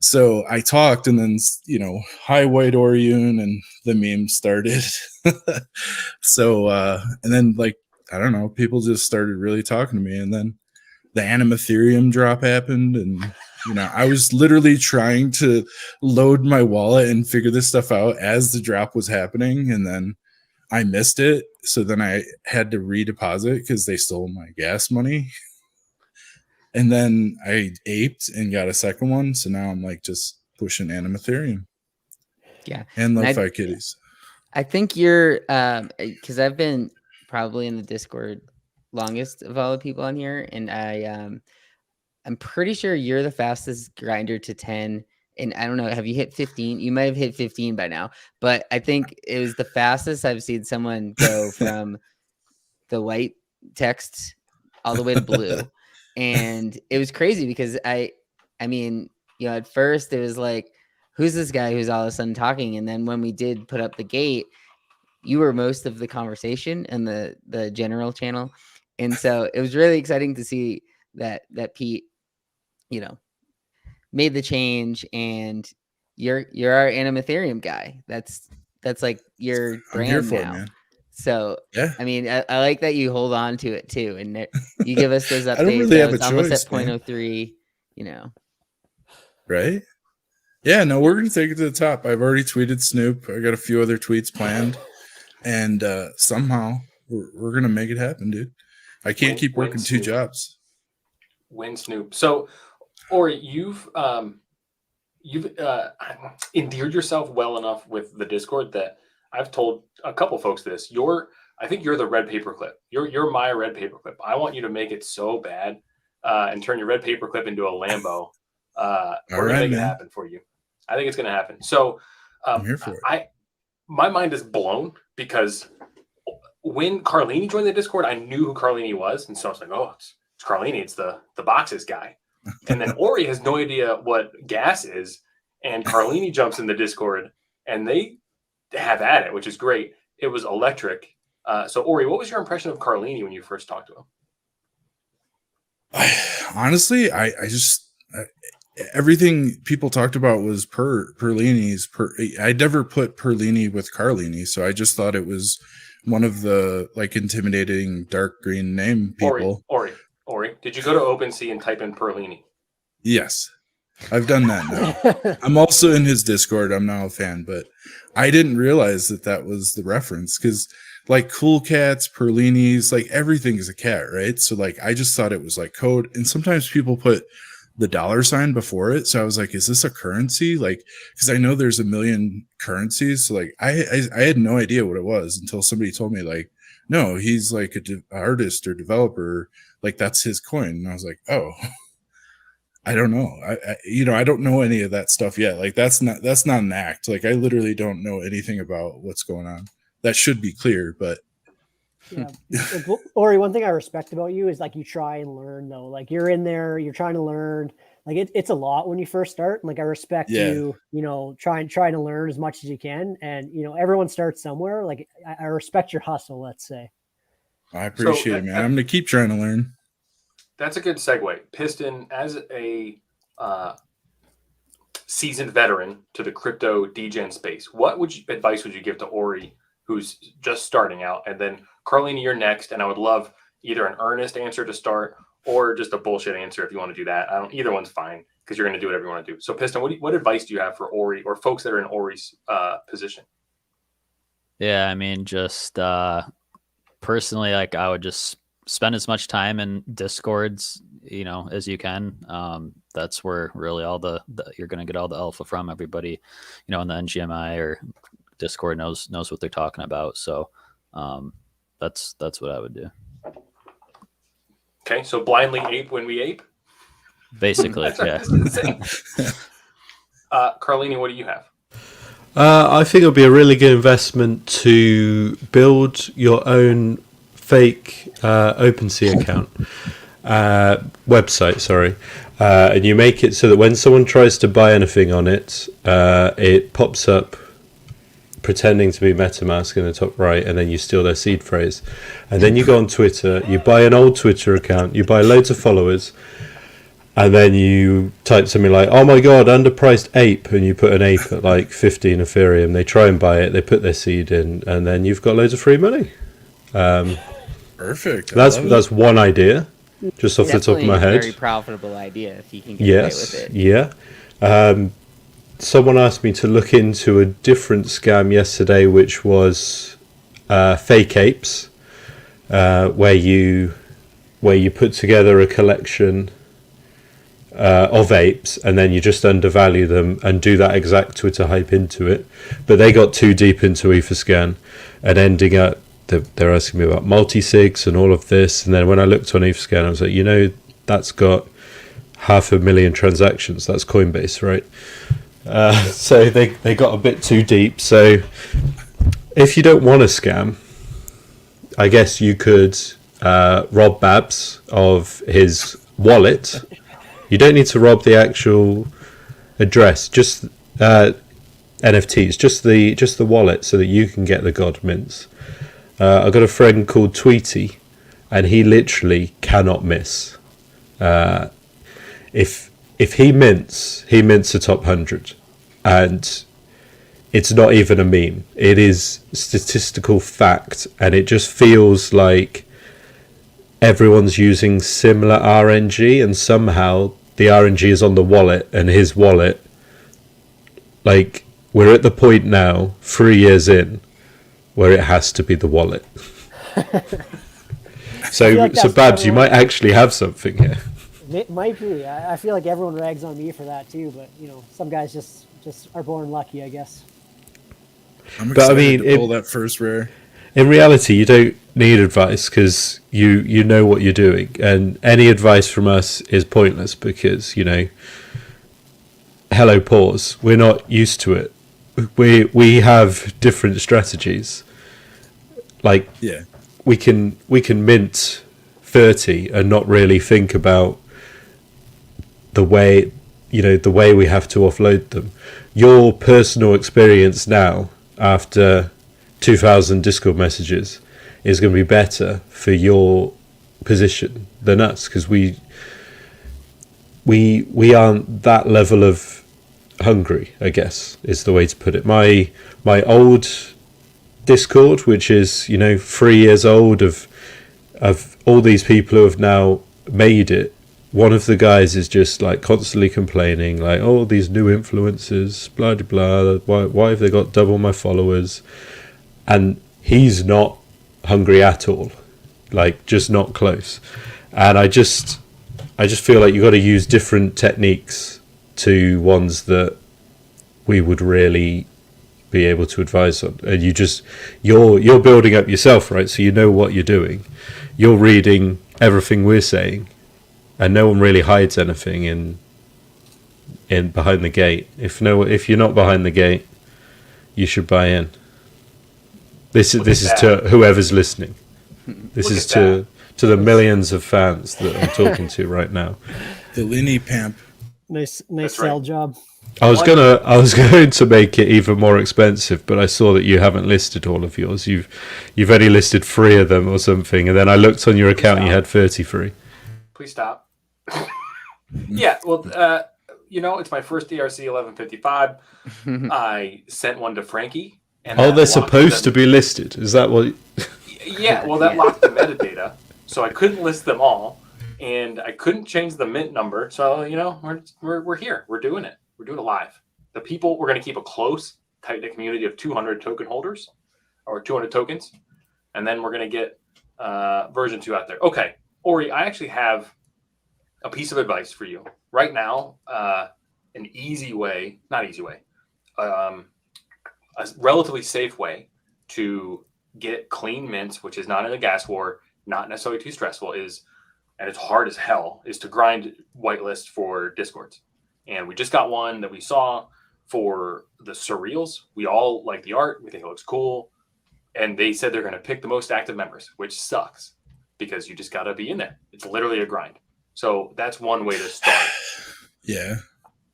so I talked and then, you know, hi white Oriyune and the meme started. So, and then like, I don't know, people just started really talking to me. And then the Ethereum drop happened. And, you know, I was literally trying to load my wallet and figure this stuff out as the drop was happening. And then I missed it. So then I had to redeposit because they stole my gas money. And then I aped and got a second one. So now I'm like just pushing Ethereum. Yeah. And And Lo-Fi Kitties. I think you're, because I've been probably in the Discord longest of all the people on here, and I'm pretty sure you're the fastest grinder to 10. And I don't know, have you hit 15? You might have hit 15 by now, but I think it was the fastest I've seen someone go from the white text all the way to blue. And it was crazy because I mean, you know, at first it was like, who's this guy who's all of a sudden talking? And then when we did put up the gate, you were most of the conversation in the general channel. And so it was really exciting to see that Pete, you know, made the change, and you're our Ethereum guy. That's like your brand I'm here for now. it, man. So Yeah. I mean, I like that you hold on to it too, and you give us those updates. I don't really have was a almost choice, at man. 0.03, you know. Right? Yeah, no, we're going to take it to the top. I've already tweeted Snoop. I got a few other tweets planned. And somehow we're going to make it happen, dude. I can't keep working two jobs. Win Snoop. So, Ori, you've endeared yourself well enough with the Discord that I've told a couple folks this. I think you're the red paperclip. You're my red paperclip. I want you to make it so bad and turn your red paperclip into a Lambo. We're gonna make it happen for you. I think it's gonna happen. So I'm here for it. My mind is blown because when Carlini joined the Discord, I knew who Carlini was, and so I was like, oh, it's Carlini. It's the boxes guy. And then Ori has no idea what gas is, and Carlini jumps in the Discord, and they have at it, which is great. It was electric. So Ori, what was your impression of Carlini when you first talked to him? Honestly, I just everything people talked about was Perlini's. I never put Perlini with Carlini, so I just thought it was one of the like intimidating dark green name people. Ori, did you go to OpenSea and type in Perlini? Yes, I've done that now. I'm also in his Discord. I'm now a fan, but I didn't realize that was the reference because like Cool Cats, Perlinis, like everything is a cat, right? So like I just thought it was like code, and sometimes people put the $sign before it. So I was like, is this a currency? Like, because I know there's a million currencies. So like I had no idea what it was until somebody told me like, no, he's like an artist or developer. Like that's his coin. And I was like, oh, I don't know. I don't know any of that stuff yet. Like that's not an act. Like I literally don't know anything about what's going on. That should be clear, but Yeah. Ori, one thing I respect about you is like you try and learn though. Like you're in there, you're trying to learn. Like it's a lot when you first start. Like I respect Yeah. you, trying to learn as much as you can. And everyone starts somewhere. Like I respect your hustle, let's say. I appreciate it, man. I'm gonna keep trying to learn. That's a good segue. Piston, as a seasoned veteran to the crypto degen space, what advice would you give to Ori, who's just starting out? And then Carlini, you're next, and I would love either an earnest answer to start or just a bullshit answer if you want to do that. Either one's fine because you're going to do whatever you want to do. So, Piston, what advice do you have for Ori or folks that are in Ori's position? Yeah, I mean, just personally, like I would just spend as much time in Discords, as you can. That's where really all the you're going to get all the alpha from. Everybody, in the NGMI or Discord knows what they're talking about. So that's what I would do. Okay, so blindly ape when we ape? Basically, yeah. Carlini, what do you have? I think it'll be a really good investment to build your own fake OpenSea account. Website, sorry. And you make it so that when someone tries to buy anything on it, it pops up pretending to be MetaMask in the top right, and then you steal their seed phrase. And then you go on Twitter, you buy an old Twitter account, you buy loads of followers, and then you type something like, oh my god, underpriced ape, and you put an ape at like 15 Ethereum. They try and buy it, they put their seed in, and then you've got loads of free money. Perfect. That's one idea, just off the top of my head. A very profitable idea if you can get away with it. Yeah. Someone asked me to look into a different scam yesterday, which was fake apes, where you put together a collection of apes and then you just undervalue them and do that exact Twitter hype into it. But they got too deep into Etherscan and ending up, they're asking me about multi-sigs and all of this. And then when I looked on Etherscan, I was like, that's got 500,000 transactions. That's Coinbase, right? So they got a bit too deep. So if you don't want a scam, I guess you could rob Babs of his wallet. You don't need to rob the actual address, just NFTs, just the wallet, so that you can get the God mints. I've got a friend called Tweety, and he literally cannot miss. If he mints a top 100, and it's not even a meme. It is statistical fact, and it just feels like everyone's using similar RNG, and somehow the RNG is on the wallet, and his wallet, like, we're at the point now, 3 years in, where it has to be the wallet. So Babs, you might actually have something here. It might be. I feel like everyone rags on me for that too, but some guys just are born lucky, I guess. I'm excited to pull that first rare. In reality, you don't need advice because you know what you're doing, and any advice from us is pointless because hello pause. We're not used to it. We have different strategies. Like we can mint 30 and not really think about the way we have to offload them. Your personal experience now after 2,000 Discord messages is going to be better for your position than us because we aren't that level of hungry, I guess is the way to put it. My old Discord, which is 3 years old, of all these people who have now made it, one of the guys is just like constantly complaining, like, oh, these new influencers, blah blah blah, why have they got double my followers? And he's not hungry at all, like just not close. And I just feel like you got to use different techniques to ones that we would really be able to advise on. And you're building up yourself, right? So you know what you're doing. You're reading everything we're saying, and no one really hides anything in behind the gate. If you're not behind the gate, you should buy in. This is to whoever's listening. This Look is at to the millions of fans that I'm talking to right now. The Linny Pamp. Nice That's sell right. job. I was going to make it even more expensive, but I saw that you haven't listed all of yours. You've only listed 3 of them or something, and then I looked on your account and you had 33. Please stop. Yeah, well, it's my first DRC 1155. I sent one to Frankie. And Oh, that they're locked supposed to them- be listed. Is that what? Yeah, well, that locked the metadata, so I couldn't list them all, and I couldn't change the mint number. So we're here. We're doing it. We're doing it live. The people, we're going to keep a close, tight-knit community of 200 token holders, or 200 tokens, and then we're going to get version 2 out there. Okay, Ori, I actually have a piece of advice for you right now. An easy way, not easy way, a relatively safe way to get clean mints, which is not in a gas war, not necessarily too stressful, and it's hard as hell, is to grind whitelist for discords. And we just got one that we saw for the surreals. We all like the art. We think it looks cool. And they said they're going to pick the most active members, which sucks because you just got to be in there. It's literally a grind. So that's one way to start. Yeah.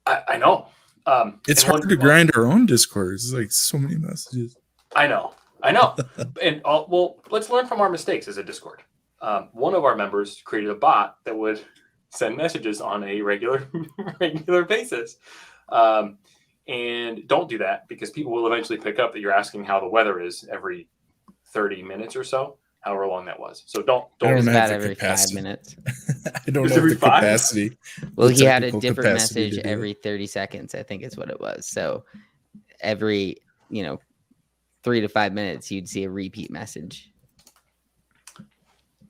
I know. It's hard to grind our own Discords. It's like so many messages. I know. And well, let's learn from our mistakes as a Discord. One of our members created a bot that would send messages on a regular basis. And don't do that because people will eventually pick up that you're asking how the weather is every 30 minutes or so, however long that was. So don't It was have about the every capacity. 5 minutes. I don't Just have every the 5? capacity. Well, the he had a technical different capacity message to do it. every 30 seconds, I think is what it was. So every, 3 to 5 minutes, you'd see a repeat message.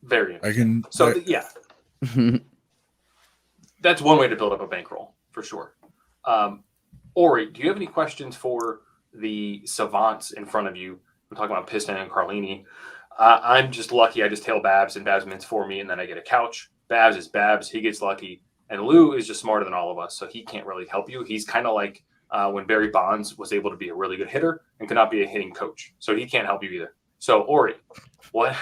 Very I interesting. can. So yeah, that's one way to build up a bankroll for sure. Ori, do you have any questions for the savants in front of you? I'm talking about Piston and Carlini. I'm just lucky. I just tail Babs and Babs mints for me, and then I get a couch. Babs is Babs. He gets lucky. And Lou is just smarter than all of us, so he can't really help you. He's kind of like when Barry Bonds was able to be a really good hitter and could not be a hitting coach. So he can't help you either. So, Ori, what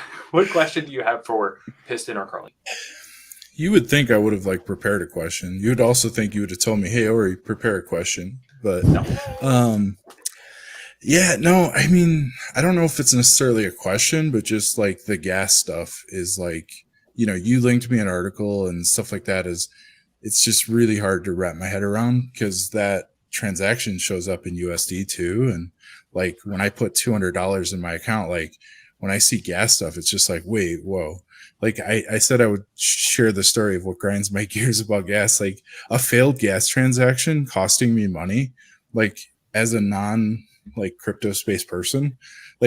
question do you have for Piston or Carlini? You would think I would have prepared a question. You would also think you would have told me, "Hey, Ori, prepare a question." But No. yeah, no. I mean, I don't know if it's necessarily a question, but just the gas stuff is you linked me an article and stuff like that. It's just really hard to wrap my head around because that transaction shows up in USD too, and when I put $200 in my account, when I see gas stuff, it's just wait, whoa. I said I would share the story of what grinds my gears about gas, a failed gas transaction costing me money, as a non crypto space person.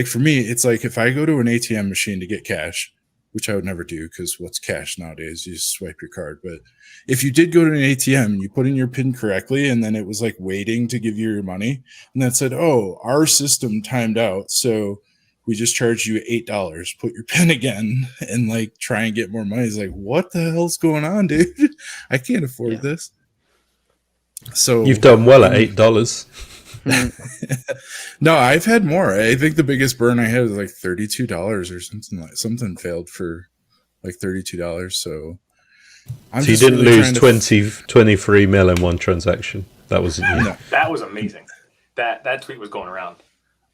For me, it's if I go to an ATM machine to get cash, which I would never do because what's cash nowadays? You just swipe your card. But if you did go to an ATM and you put in your PIN correctly, and then it was waiting to give you your money, and that said, "Oh, our system timed out, so we just charged you $8. Put your PIN again and try and get more money." It's what the hell's going on, dude? I can't afford this. So You've done well at $8. No, I've had more. I think the biggest burn I had was $32 or something failed for $32. So you didn't lose 23 mil in one transaction. That wasn't you. No. That was amazing. That tweet was going around.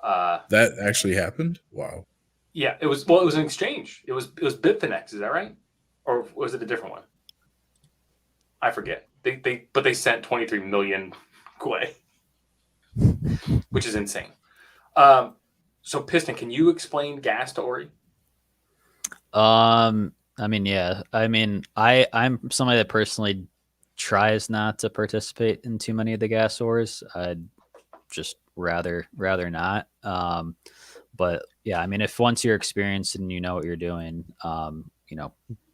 That actually happened. Wow. Yeah, it was. Well, it was an exchange. It was Bitfinex. Is that right? Or was it a different one? I forget. They sent 23 million Gwei, which is insane. So Piston, can you explain gas to Ori? I'm somebody that personally tries not to participate in too many of the gas wars. I'd just rather not. But yeah, if once you're experienced and you know what you're doing,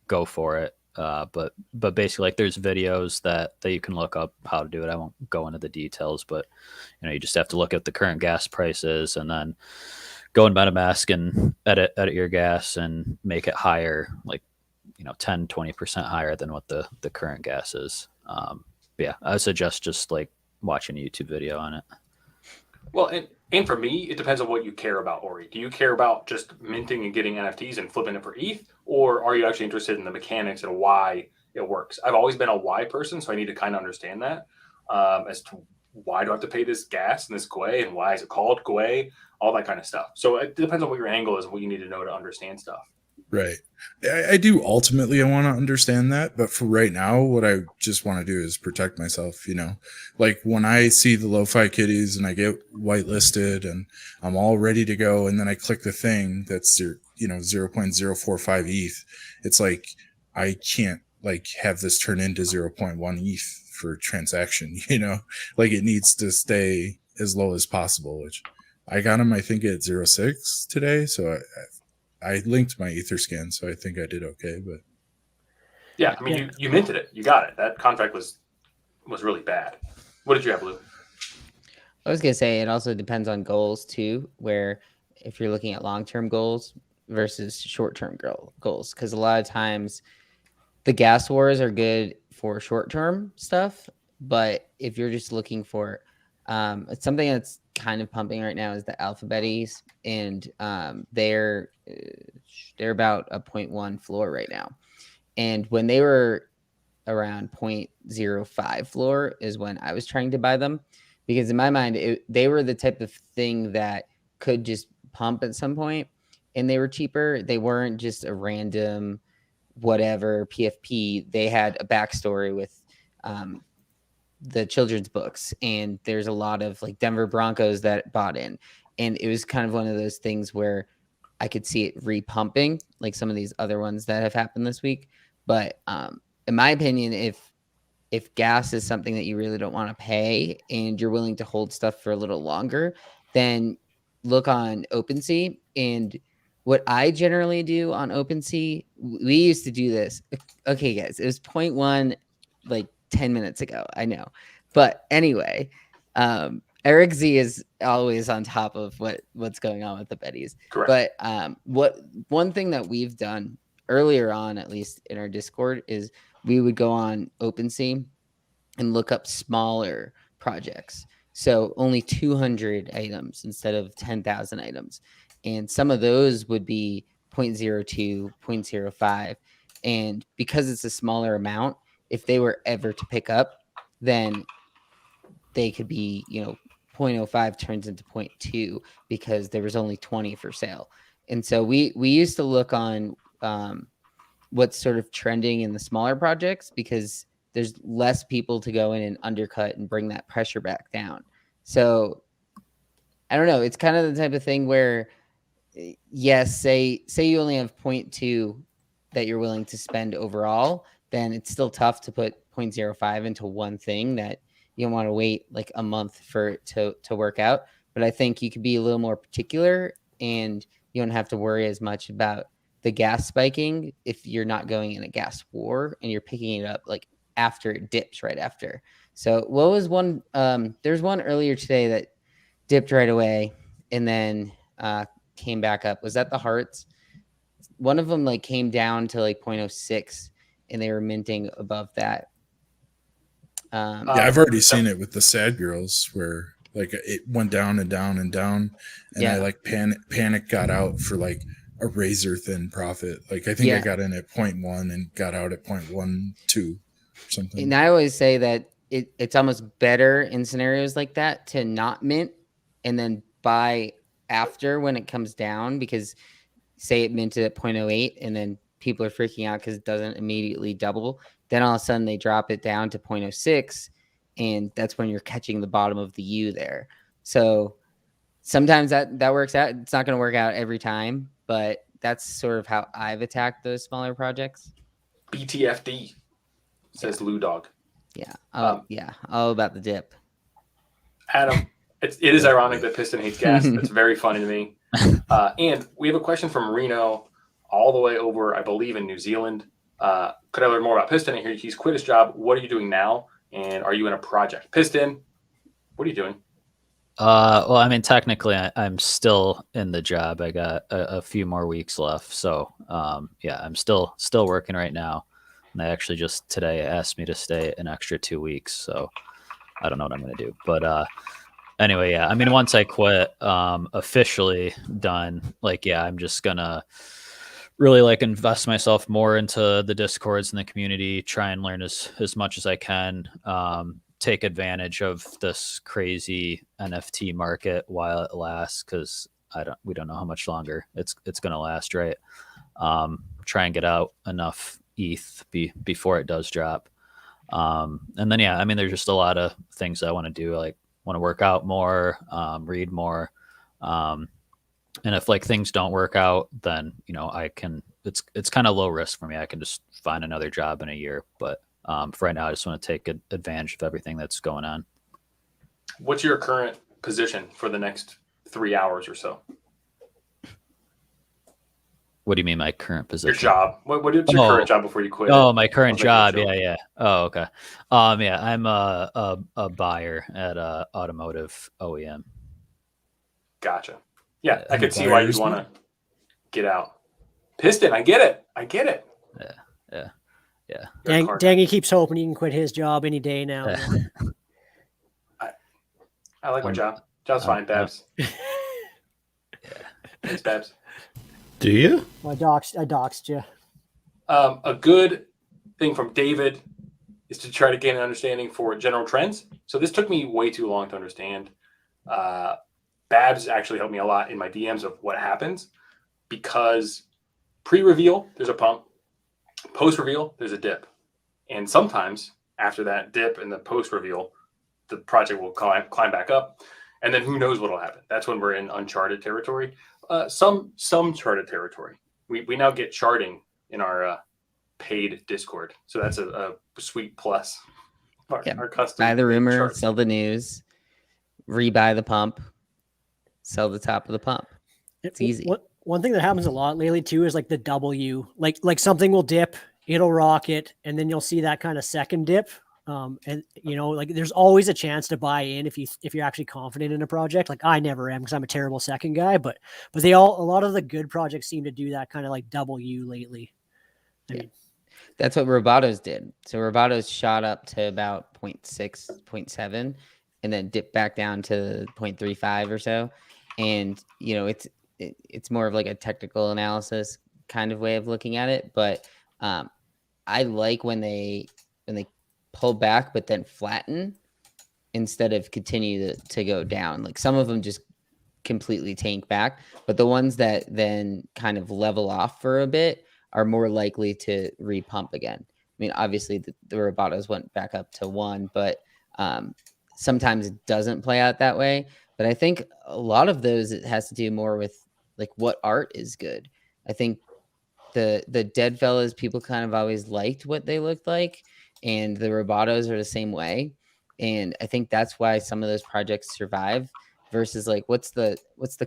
go for it. But basically, there's videos that you can look up how to do it. I won't go into the details, but you just have to look at the current gas prices and then go in MetaMask and edit your gas and make it higher, 10-20% higher than what the current gas is. Yeah, I would suggest just watching a YouTube video on it. Well, and for me, it depends on what you care about, Ori. Do you care about just minting and getting NFTs and flipping it for ETH, or are you actually interested in the mechanics and why it works? I've always been a why person, so I need to kind of understand that as to why do I have to pay this gas and this gwei, and why is it called gwei, all that kind of stuff. So it depends on what your angle is and what you need to know to understand stuff. Right. I do ultimately, I want to understand that, but for right now, what I just want to do is protect myself, like when I see the lo-fi kitties and I get whitelisted and I'm all ready to go. And then I click the thing that's, 0.045 ETH. It's like, I can't like have this turn into 0.1 ETH for transaction, like it needs to stay as low as possible, which I got them, I think at 0.6 today. So I linked my Etherscan, so I think I did okay. But yeah, I mean, you minted it, you got it. That contract was really bad. What did you have, Lou? I was gonna say it also depends on goals too, where if you're looking at long-term goals versus short-term goals, because a lot of times the gas wars are good for short-term stuff, but if you're just looking for something that's kind of pumping right now is the alphabetties, and they're about a 0.1 floor right now. And when they were around 0.05 floor is when I was trying to buy them, because in my mind, they were the type of thing that could just pump at some point, and they were cheaper. They weren't just a random whatever PFP. They had a backstory with the children's books, and there's a lot of like Denver Broncos that bought in, and it was kind of one of those things where I could see it repumping like some of these other ones that have happened this week. But in my opinion, if gas is something that you really don't want to pay and you're willing to hold stuff for a little longer, then look on OpenSea. And what I generally do on OpenSea, we used to do this. Okay, guys, it was 0.1 like 10 minutes ago. I know. But anyway, Eric Z is always on top of what's going on with the Betties. Correct. But one thing that we've done earlier on, at least in our Discord, is we would go on OpenSea and look up smaller projects. So only 200 items instead of 10,000 items. And some of those would be 0.02, 0.05. And because it's a smaller amount, if they were ever to pick up, then they could be, 0.05 turns into 0.2 because there was only 20 for sale. And so we used to look on what's sort of trending in the smaller projects, because there's less people to go in and undercut and bring that pressure back down. So I don't know. It's kind of the type of thing where, yes, say you only have 0.2 that you're willing to spend overall, then it's still tough to put 0.05 into one thing that you don't want to wait like a month for it to work out. But I think you could be a little more particular, and you don't have to worry as much about the gas spiking if you're not going in a gas war and you're picking it up like after it dips right after. So what was one? There's one earlier today that dipped right away and then came back up. Was that the hearts? One of them like came down to like 0.06 and they were minting above that. Yeah, I've already seen it with the sad girls where like it went down and down and down, and I like panic got out for like a razor thin profit. Like I think I got in at 0.1 and got out at 0.12 or something. And I always say that it's almost better in scenarios like that to not mint and then buy after when it comes down, because say it minted at 0.08 and then people are freaking out because it doesn't immediately double. Then all of a sudden they drop it down to 0.06, and that's when you're catching the bottom of the U there. So sometimes that works out. It's not going to work out every time, but that's sort of how I've attacked those smaller projects. BTFD, says Lou Dog. Yeah. All about the dip. Adam, it is ironic that Piston hates gas. It's very funny to me. And we have a question from Reno all the way over, I believe, in New Zealand. Could I learn more about Piston? He's quit his job. What are you doing now? And are you in a project? Piston, what are you doing? Well, I mean, technically, I'm still in the job. I got a few more weeks left. So, yeah, I'm still working right now. And they actually just today asked me to stay an extra 2 weeks. So I don't know what I'm going to do. But anyway, yeah. I mean, once I quit, officially done. Like, yeah, I'm just gonna really like invest myself more into the discords and the community, try and learn as much as I can, take advantage of this crazy NFT market while it lasts, because we don't know how much longer it's gonna last, right? Try and get out enough ETH before it does drop. And then yeah, I mean, there's just a lot of things I want to do. Like, want to work out more, read more. And if like things don't work out, then I can. It's kind of low risk for me. I can just find another job in a year. But for right now, I just want to take advantage of everything that's going on. What's your current position for the next 3 hours or so? What do you mean, my current position? Your job. What is your current job before you quit? Oh, my current job. Yeah. Oh, okay. Yeah, I'm a buyer at a automotive OEM. Gotcha. Yeah, I could see why you'd want to get out. Piston, I get it. Yeah. Dangy keeps hoping he can quit his job any day now. I like my job. Job's fine, Babs. Thanks, Babs. Do you? I doxed you. A good thing from David is to try to gain an understanding for general trends. So this took me way too long to understand. Babs actually helped me a lot in my DMs of what happens, because pre-reveal, there's a pump. Post-reveal, there's a dip. And sometimes after that dip and the post-reveal, the project will climb back up. And then who knows what will happen. That's when we're in uncharted territory. Some charted territory. We now get charting in our paid Discord. So that's a sweet plus. Our custom. Buy the rumor, charts. sell the news, rebuy the pump, sell the top of the pump. It's easy. One thing that happens a lot lately too is like the W, like something will dip, it'll rocket, and then you'll see that kind of second dip. And like there's always a chance to buy in if you're actually confident in a project. Like I never am, because I'm a terrible second guy, but a lot of the good projects seem to do that kind of like W lately. I mean, that's what Robotos did. So Robotos shot up to about 0.6, 0.7, and then dipped back down to 0.35 or so. And it's more of like a technical analysis kind of way of looking at it. But I like when they pull back but then flatten instead of continue to go down. Like some of them just completely tank back, but the ones that then kind of level off for a bit are more likely to repump again. I mean, obviously the Robotos went back up to 1, but sometimes it doesn't play out that way. But I think a lot of those, it has to do more with like what art is good. I think the Dead Fellas, people kind of always liked what they looked like, and the Robotos are the same way. And I think that's why some of those projects survive versus like what's the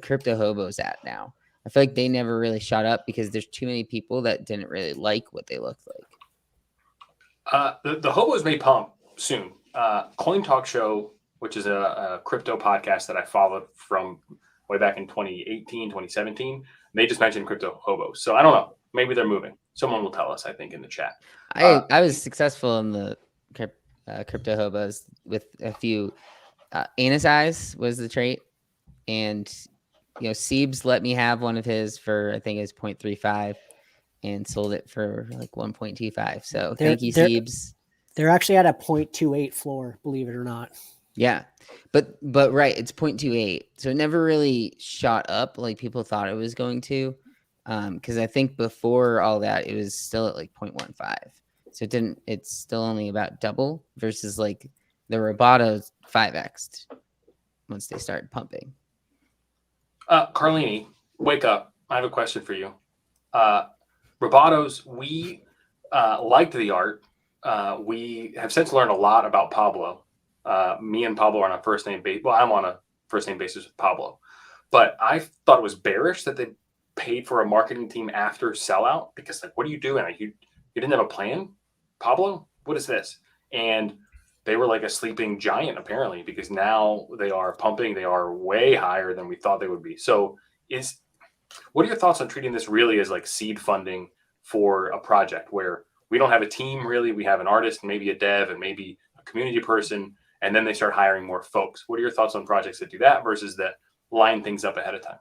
Crypto Hobos at now? I feel like they never really shot up because there's too many people that didn't really like what they looked like. The Hobos may pump soon. Coin Talk Show, which is a crypto podcast that I followed from way back in 2018, 2017. They just mentioned Crypto Hobos. So I don't know. Maybe they're moving. Someone will tell us, I think, in the chat. I was successful in the Crypto Hobos with a few. Anus Eyes was the trait. And, Siebes let me have one of his for, I think it was 0.35 and sold it for like 1.25. So thank you, Siebes. They're actually at a 0.28 floor, believe it or not. Yeah. But right, it's 0.28. So it never really shot up like people thought it was going to. Because I think before all that, it was still at like 0.15. So it's still only about double versus like the Robotos 5x'd once they started pumping. Carlini, wake up. I have a question for you. Robotos, we liked the art. We have since learned a lot about Pablo. Me and Pablo are on a first name basis. Well, I'm on a first name basis with Pablo. But I thought it was bearish that they paid for a marketing team after sellout, because like, what are you doing? Like, you didn't have a plan, Pablo? What is this? And they were like a sleeping giant, apparently, because now they are pumping. They are way higher than we thought they would be. So what are your thoughts on treating this really as like seed funding for a project where we don't have a team really? We have an artist, maybe a dev, and maybe a community person, and then they start hiring more folks. What are your thoughts on projects that do that versus that line things up ahead of time?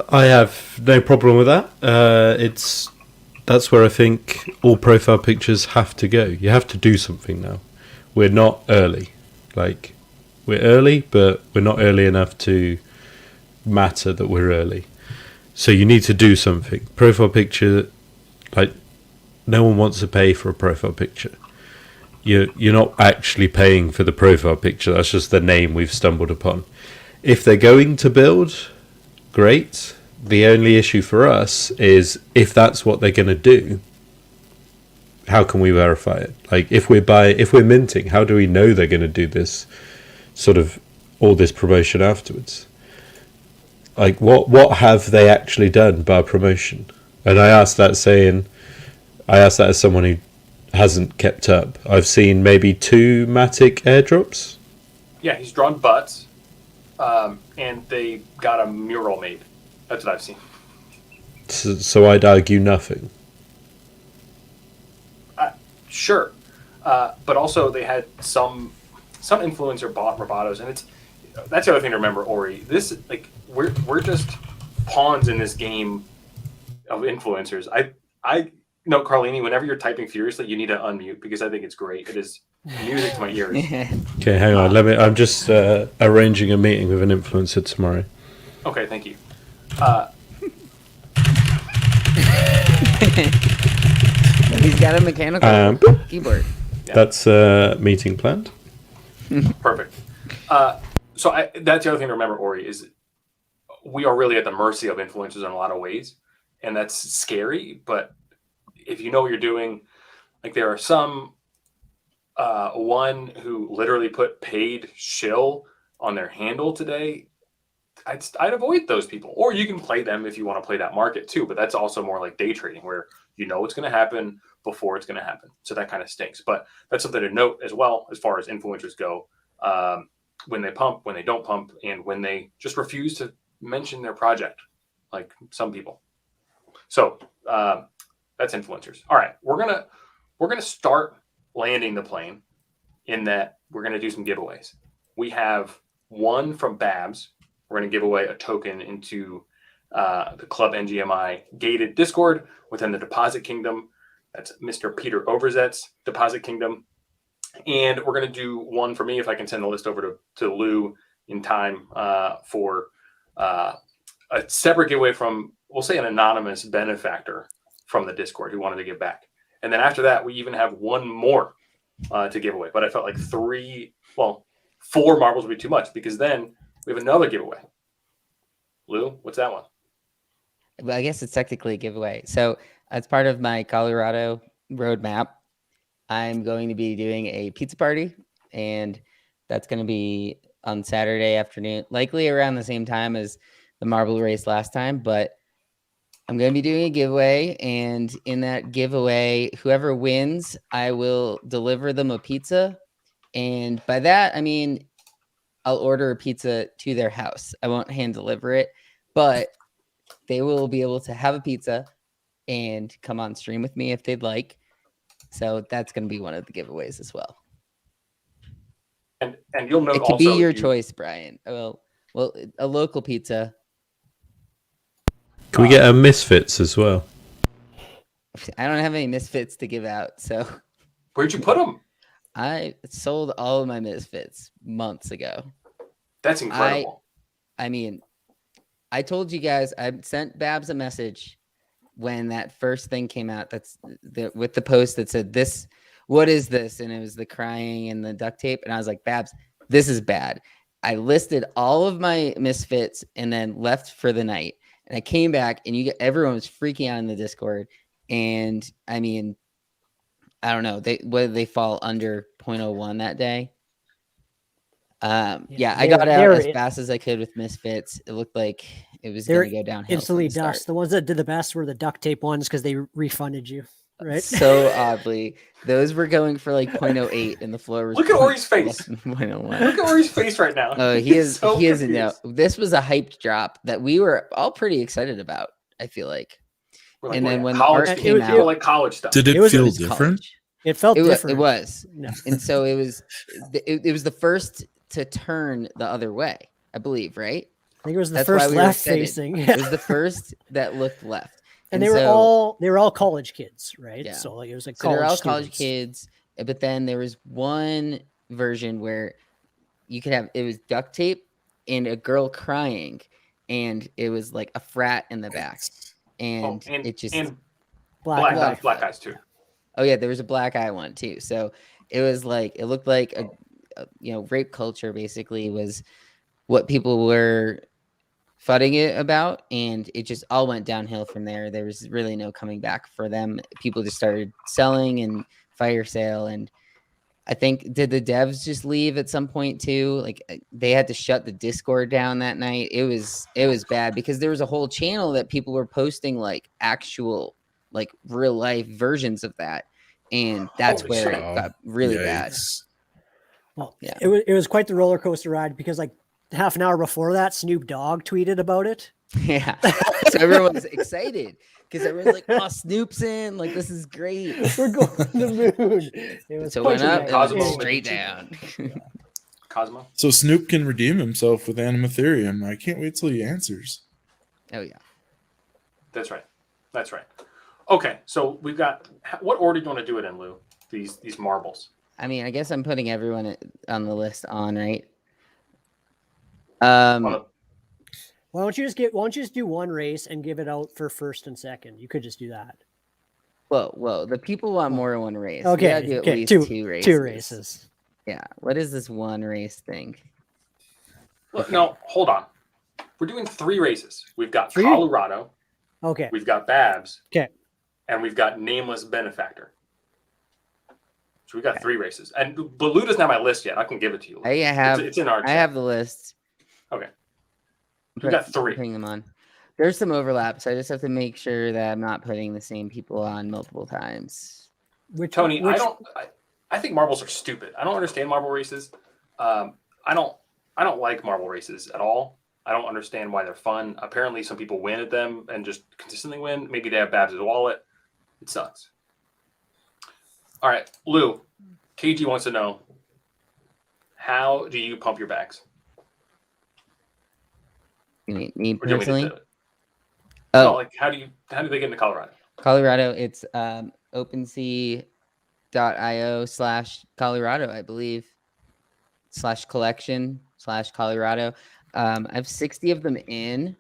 I have no problem with that. That's where I think all profile pictures have to go. You have to do something now. We're not early. Like, we're early, but we're not early enough to matter that we're early. So you need to do something. Profile picture, like, no one wants to pay for a profile picture. You're not actually paying for the profile picture. That's just the name we've stumbled upon. If they're going to build, great. The only issue for us is if that's what they're going to do, how can we verify it? Like, if we're minting, how do we know they're going to do this sort of all this promotion afterwards? Like, what have they actually done by promotion? And I asked that as someone who hasn't kept up. I've seen maybe 2 Matic airdrops. Yeah, he's drawn butts, and they got a mural made. That's what I've seen. So I'd argue nothing. Sure, but also they had some influencer bought bravados, and that's the other thing to remember, Ori. This, like, we're just pawns in this game of influencers. I know, Carlini, whenever you're typing furiously, you need to unmute because I think it's great. It is music to my ears. Okay, hang on. I'm just arranging a meeting with an influencer tomorrow. Okay, thank you. He's got a mechanical keyboard. Yeah. That's meeting planned. Perfect. So that's the other thing to remember, Ori, is we are really at the mercy of influencers in a lot of ways, and that's scary. But if you know what you're doing, like, there are some one who literally put paid shill on their handle today. I'd avoid those people, or you can play them if you want to play that market too. But that's also more like day trading, where you know what's going to happen before it's going to happen. So that kind of stinks. But that's something to note as well as far as influencers go. When they pump, when they don't pump, and when they just refuse to mention their project, like some people. So that's influencers. All right, we're gonna start landing the plane in that we're gonna do some giveaways. We have one from Babs. We're gonna give away a token into the Club NGMI gated Discord within the Deposit Kingdom. That's Mr. Peter Overzet's Deposit Kingdom. And we're going to do one for me, if I can send the list over to Lou in time for a separate giveaway from, we'll say, an anonymous benefactor from the Discord who wanted to give back. And then after that, we even have one more to give away. But I felt like 4 marbles would be too much, because then we have another giveaway. Lou, what's that one? Well, I guess it's technically a giveaway. So as part of my Colorado roadmap, I'm going to be doing a pizza party, and that's going to be on Saturday afternoon, likely around the same time as the marble race last time. But I'm going to be doing a giveaway, and in that giveaway, whoever wins, I will deliver them a pizza. And by that, I mean, I'll order a pizza to their house. I won't hand deliver it, but they will be able to have a pizza and come on stream with me if they'd like. So that's going to be one of the giveaways as well. And you'll note it could also be your choice, Brian. Well, a local pizza. Can we get a Misfits as well? I don't have any Misfits to give out, so. Where'd you put them? I sold all of my Misfits months ago. That's incredible. I mean, I told you guys, I sent Babs a message when that first thing came out. That's with the post that said, "This, what is this?" And it was the crying and the duct tape. And I was like, Babs, this is bad. I listed all of my Misfits and then left for the night. And I came back, and everyone was freaking out in the Discord. And I mean, I don't know. Whether they fall under 0.01 that day. I got out as fast as I could with Misfits. It looked like it was going to go downhill. Instantly dust. The ones that did the best were the duct tape ones because they refunded you, right? So oddly, those were going for like 0.08, and the floor was. Look at Ori's face. 0.01. Look at Ori's face right now. Oh, he isn't. No, this was a hyped drop that we were all pretty excited about. I feel like. Like, and then when college the art came out, like college stuff. Did it feel different? College. It felt It different. was. No. And so it was the first to turn the other way, I believe, right? I think it was the That's why first we were left excited. facing. It was the first that looked left. And they were all college kids, right? Yeah. So like it was like So they're all college college kids, but then there was one version where you could have it was duct tape and a girl crying, and it was like a frat in the back, and it just black guys too. Oh yeah, there was a black eye one too. So it was like it looked like a rape culture basically was what people were fudding it about, and it just all went downhill from there. There was really no coming back for them. People just started selling and fire sale, and I think did the devs just leave at some point too? Like they had to shut the Discord down that night. It was bad because there was a whole channel that people were posting like actual like real life versions of that, and that's Holy where shit. it got really bad. Well, Yeah. it was quite the roller coaster ride because like half an hour before that, Snoop Dogg tweeted about it. Yeah, so everyone was excited because everyone's like, "Oh, Snoop's in! Like this is great." We're going to the moon. It was So it quite went the up, night. it went Cosmo. straight down. Cosmo. So Snoop can redeem himself with Animatherium. I can't wait till he answers. Oh yeah. That's right. Okay, so we've got. What order do you want to do it in, Lou? These marbles. I mean, I guess I'm putting everyone on the list on, right? Why don't you just do one race and give it out for first and second? You could just do that. Well, the people want more than one race. Okay, We gotta do at least two races. Two races. Yeah. What is this one race thing? Look, no, hold on. We're doing 3 races. We've got Three? Colorado. Okay. We've got Babs. Okay. And we've got Nameless Benefactor. So we've got 3 races. But Lou doesn't have my list yet. I can give it to you. Lou. I have. It's in our chat. I have the list. Okay. We got 3. Putting them on. There's some overlap, so I just have to make sure that I'm not putting the same people on multiple times. Tony, I think marbles are stupid. I don't understand marble races. I don't like marble races at all. I don't understand why they're fun. Apparently, some people win at them and just consistently win. Maybe they have Babs' wallet. It sucks. All right, Lou. KG wants to know, how do you pump your bags? You mean me Or do you want me to personally? do it? Oh, No, like how do they get into Colorado? Colorado. It's OpenSea.io/Colorado, I believe. /collection/Colorado. I have 60 of them in.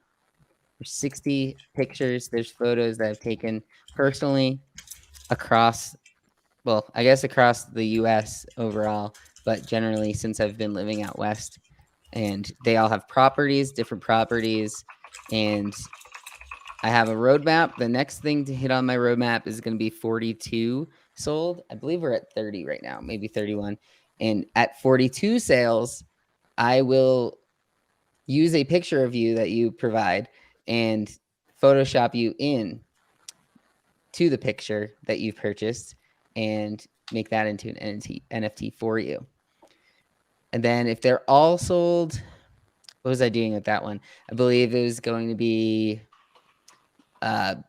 There's 60 pictures. There's photos that I've taken personally across the US overall, but generally since I've been living out west. And they all have different properties. And I have a roadmap. The next thing to hit on my roadmap is going to be 42 sold. I believe we're at 30 right now, maybe 31. And at 42 sales, I will use a picture of you that you provide and Photoshop you in to the picture that you've purchased and make that into an NFT for you. And then if they're all sold, what was I doing with that one? I believe it was going to be an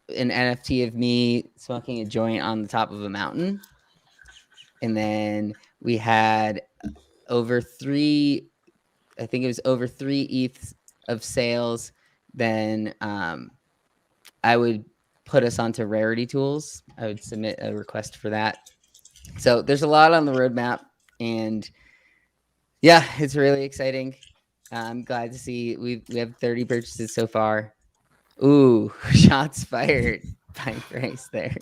NFT of me smoking a joint on the top of a mountain. And then we had over 3 ETHs of sales. Then I would put us onto Rarity Tools. I would submit a request for that. So there's a lot on the roadmap, and yeah, it's really exciting. I'm glad to see we have 30 purchases so far. Ooh, shots fired by Bryce there.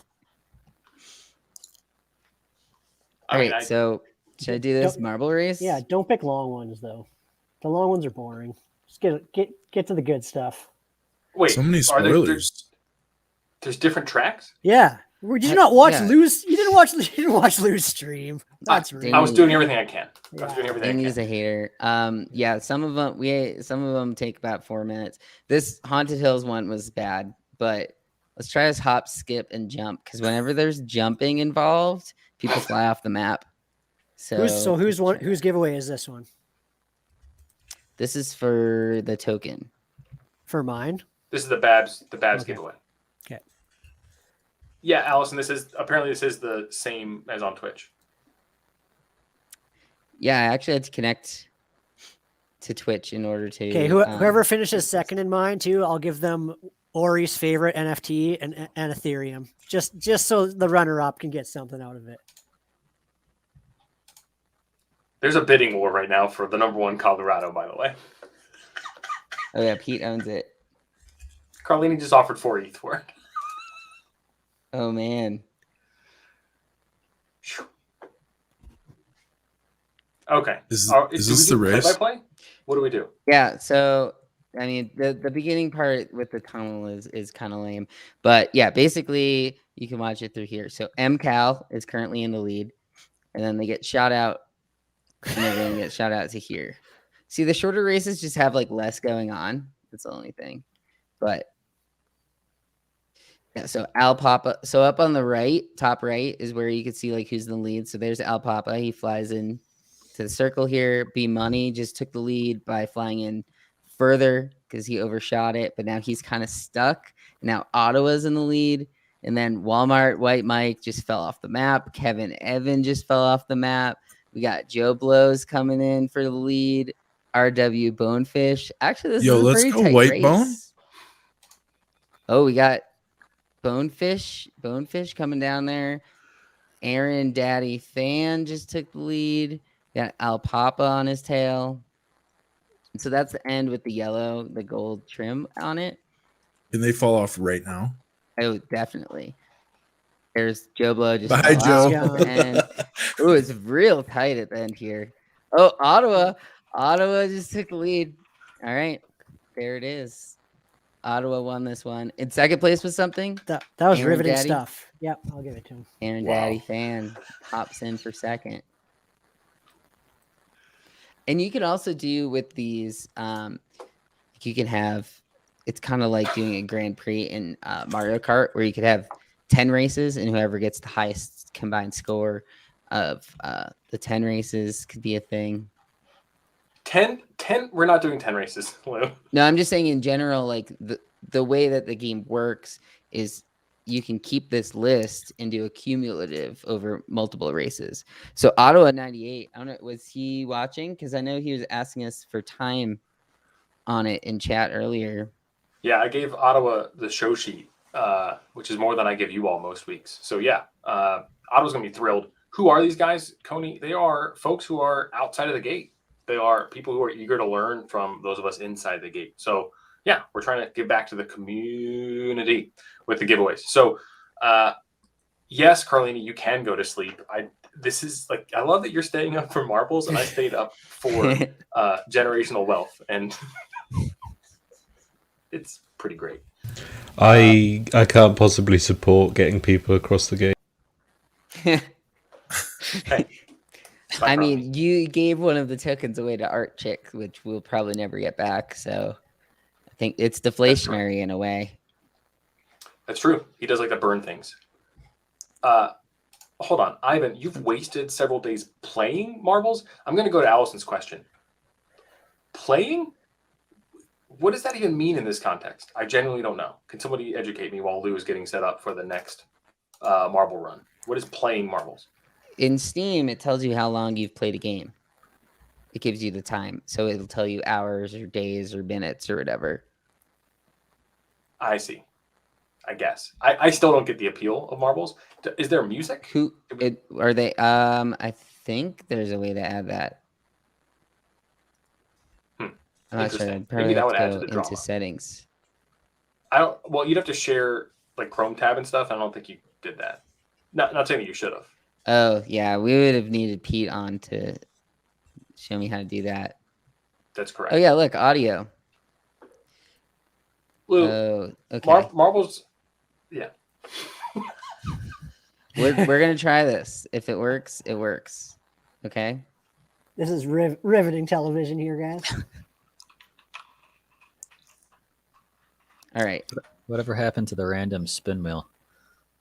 All right, so should I do this marble race? Yeah, don't pick long ones though. The long ones are boring. Just get to the good stuff. Wait, So many spoilers. There's different tracks? Yeah. Did you not watch Lou's? You didn't watch Lou's stream. That's rude. I was doing everything I can. Yeah. I was doing everything I Dangy's can. a hater. Yeah, some of them take about 4 minutes. This Haunted Hills one was bad, but let's try this hop, skip, and jump, because whenever there's jumping involved, people fly off the map. Whose giveaway is this one? This is for the token. For mine. This is the Babs Okay. giveaway. Okay. Yeah, Allison, this is the same as on Twitch. Yeah, I actually had to connect to Twitch in order to. Okay, whoever finishes second in mine too, I'll give them Ori's favorite NFT and Ethereum, just so the runner-up can get something out of it. There's a bidding war right now for the number 1 Colorado, by the way. Oh yeah, Pete owns it. Carlini just offered 4 ETH for it. Oh man. Okay. Is Do this we the do race? play-by-play? What do we do? Yeah, so I mean the beginning part with the tunnel is kind of lame. But yeah, basically you can watch it through here. So MCal is currently in the lead, and then they get shot out, and they're gonna get shot out to here. See, the shorter races just have like less going on. That's the only thing. But yeah, so Al Papa. So up on the right, top right, is where you can see like who's in the lead. So there's Al Papa. He flies in to the circle here. B Money just took the lead by flying in further because he overshot it, but now he's kind of stuck. Now Ottawa's in the lead, and then Walmart White Mike just fell off the map. Kevin Evan just fell off the map. We got Joe Blows coming in for the lead. RW Bonefish. Actually, this is a let's pretty go tight White race. Bone. Oh, we got Bonefish coming down there. Aaron Daddy Fan just took the lead. Got Al Papa on his tail. And so that's the end with the yellow, the gold trim on it. Can they fall off right now? Oh, definitely. There's Joe Blow just Bye, fell Joe. out. And oh, it's real tight at the end here. Oh, Ottawa just took the lead. All right, there it is. Ottawa won this one. In second place was something. That was Aaron riveting Daddy? stuff. Yep, I'll give it to him. Aaron Wow. Daddy Fan hops in for second. And you can also do with these, you can have, it's kind of like doing a Grand Prix in Mario Kart, where you could have 10 races, and whoever gets the highest combined score of the 10 races could be a thing. 10? We're not doing 10 races, Lou. No, I'm just saying in general, like the way that the game works is you can keep this list and do a cumulative over multiple races. So Ottawa 98, I don't know, was he watching? Because I know he was asking us for time on it in chat earlier. Yeah, I gave Ottawa the show sheet, which is more than I give you all most weeks. So yeah, Ottawa's going to be thrilled. Who are these guys, Coney? They are folks who are outside of the gate. They are people who are eager to learn from those of us inside the gate. So yeah, we're trying to give back to the community with the giveaways. So yes, Carlini, you can go to sleep. I love that you're staying up for marbles, and I stayed up for generational wealth, and it's pretty great. I can't possibly support getting people across the gate. Hey, bye, I Carlini. mean, you gave one of the tokens away to Art Chick, which we'll probably never get back. So I think it's deflationary in a way. That's true. He does like to burn things. Hold on, Ivan, you've wasted several days playing marbles. I'm going to go to Allison's question. Playing? What does that even mean in this context? I genuinely don't know. Can somebody educate me while Lou is getting set up for the next marble run? What is playing marbles? In Steam, it tells you how long you've played a game. It gives you the time. So it'll tell you hours or days or minutes or whatever. I see. I guess. I still don't get the appeal of marbles. Is there music? Are they? I think there's a way to add that. I'm not sure. Interesting. I'd probably Maybe that have would to add go to the into drama. settings. Well, you'd have to share like Chrome tab and stuff. I don't think you did that. Not saying that you should have. Oh yeah, we would have needed Pete on to show me how to do that. That's correct. Oh yeah, look, audio. Lou, Oh, okay. marbles. Yeah. We're gonna try this. If it works, it works. Okay. This is riveting television here, guys. All right. Whatever happened to the random spin wheel?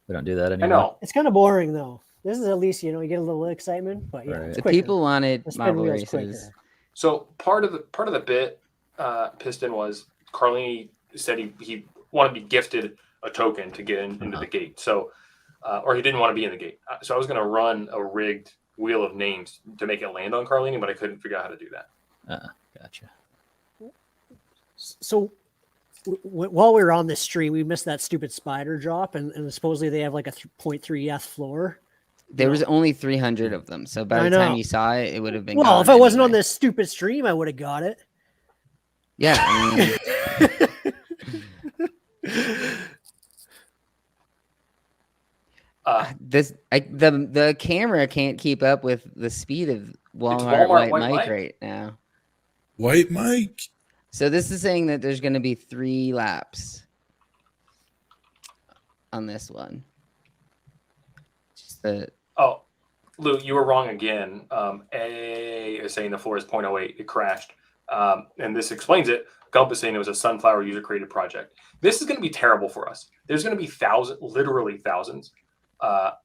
We don't do that I anymore. know. It's kind of boring though. This is at least you get a little excitement, but yeah, Right. it's The quicker. people wanted The spin marble wheel's races. quicker. So part of the bit, Piston, was Carlini said he wanted to be gifted a token to get into the gate. So, or he didn't want to be in the gate. So I was going to run a rigged wheel of names to make it land on Carlini, but I couldn't figure out how to do that. Gotcha. So while we were on this stream, we missed that stupid spider drop, and supposedly they have like a 0.3 ETH floor. There was only 300 of them, so by I the time know. you saw it, it would have been. Well, gone if I wasn't on anyway. this stupid stream, I would have got it. Yeah. I mean, the camera can't keep up with the speed of Walmart White Mike right now. White Mike. So this is saying that there's going to be 3 laps on this one. Just the Lou, you were wrong again. A is saying the floor is 0.08. It crashed. And this explains it. Gump is saying it was a Sunflower user-created project. This is going to be terrible for us. There's going to be literally thousands that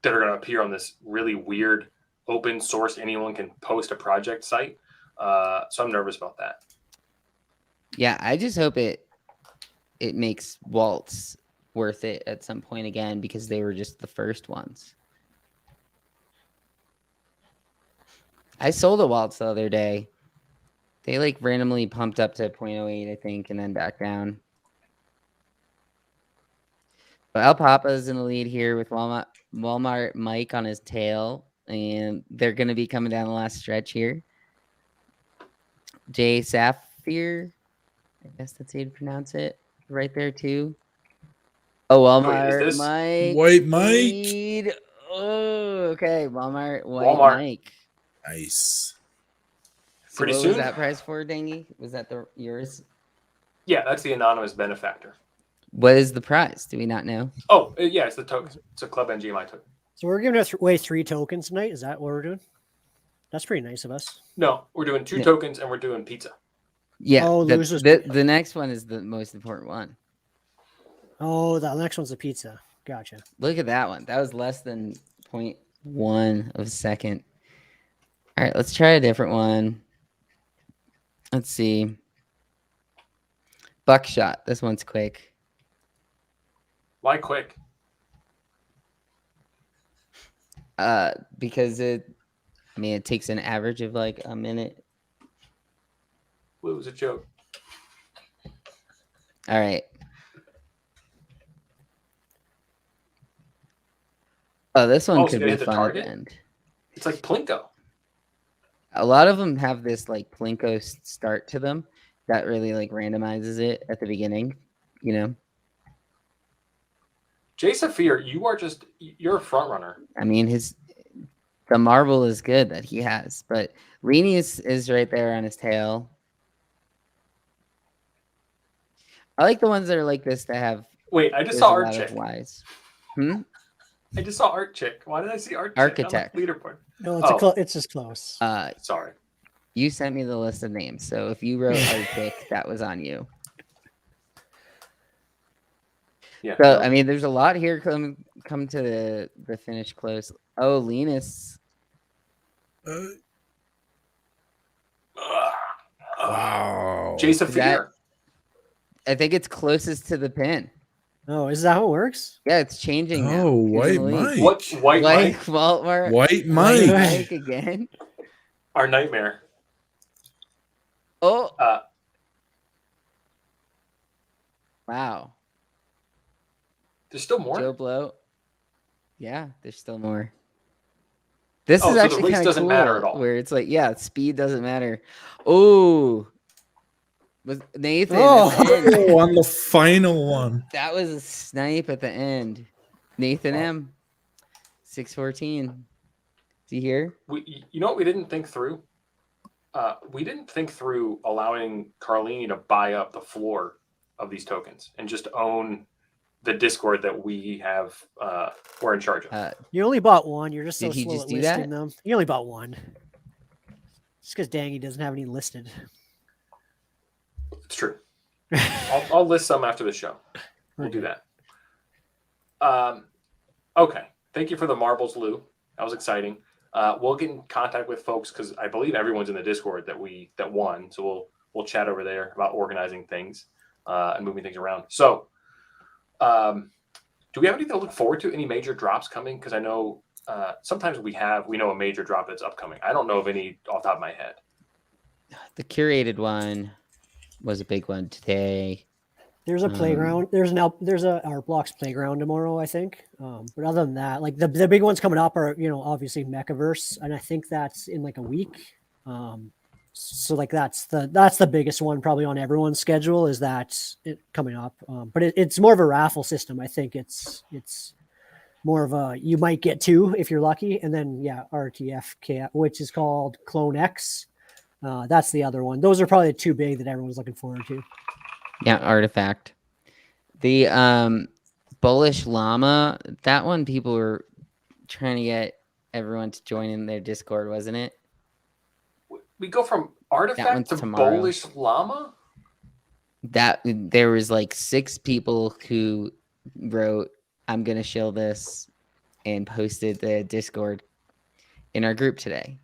are going to appear on this really weird open source, anyone can post a project site. So I'm nervous about that. Yeah, I just hope it makes Waltz worth it at some point again, because they were just the first ones. I sold a Waltz the other day. They like randomly pumped up to 0.08, I think, and then back down. But El Papa's in the lead here with Walmart Mike on his tail, and they're going to be coming down the last stretch here. Jay Sapphire, I guess that's how you pronounce it, right there too. Oh, Walmart Mike. White Mike. Lead. Oh, okay. Walmart Mike. Nice. So Pretty what soon. was that price for, Dangy? Was that yours? Yeah, that's the anonymous benefactor. What is the prize? Do we not know? Oh, yeah, it's the token. It's a Club NGMI token. So we're giving away 3 tokens tonight. Is that what we're doing? That's pretty nice of us. No, we're doing 2 tokens and we're doing pizza. Yeah. Oh, the next one is the most important one. Oh, the next one's a pizza. Gotcha. Look at that one. That was less than 0.1 of a second. All right, let's try a different one. Let's see. Buckshot. This one's quick. Why quick? Because it takes an average of like a minute. It was a joke. All right. Oh, this one could be fun at the end. It's like Plinko. A lot of them have this like Plinko start to them that really like randomizes it at the beginning, you know? Jay Saphir, you're a front runner. I mean, the marble is good that he has, but Leany is right there on his tail. I like the ones that are like this that have. Wait, I just saw Art Chick. I just saw Art Chick. Why did I see Art Chick? Architect. Leaderboard. No, it's just close. Sorry. You sent me the list of names, so if you wrote Architect, that was on you. Yeah. So I mean, there's a lot here come to the finish close. Oh, Linus. Wow. Jay Saphir. I think it's closest to the pin. Oh, is that how it works? Yeah, it's changing now. Oh, Who's in White the lead? Mike. What White Mike? Walmart. White White Mike. Mike again. Our nightmare. Oh. Wow. There's still more. Joe Blow. Yeah, there's still more. This is so the actually race kind of doesn't cool, matter at all. where it's like, yeah, speed doesn't matter. Oh, was Nathan? Oh, on the final one. That was a snipe at the end. Nathan M. 614. Is he here? You know what we didn't think through? We didn't think through allowing Carlini to buy up the floor of these tokens and just own the Discord that we have. We're in charge of. You only bought one. You're just so Did he slow just at do listing that? them. You only bought one. Just because Dangy doesn't have any listed. It's true. I'll list some after the show. We'll do that. Okay. Thank you for the marbles, Lou. That was exciting. We'll get in contact with folks because I believe everyone's in the Discord that won. So we'll chat over there about organizing things and moving things around. So Do we have anything to look forward to? Any major drops coming? Because I know sometimes we know a major drop that's upcoming. I don't know of any off the top of my head. The curated one was a big one today. There's a playground. There's a Art Blocks playground tomorrow, I think. But other than that, like the big ones coming up are, obviously Mechaverse, and I think that's in like a week. So like that's the biggest one probably on everyone's schedule is that it coming up. But it's more of a raffle system. I think it's more of a, you might get two if you're lucky, and then RTFK, which is called Clone X. That's the other one. Those are probably the two big that everyone's looking forward to. Yeah, Artifact. The Bullish Llama, that one people were trying to get everyone to join in their Discord, wasn't it? We go from Artifact to tomorrow. Bullish Llama? That there was like 6 people who wrote, I'm gonna shill this, and posted the Discord in our group today.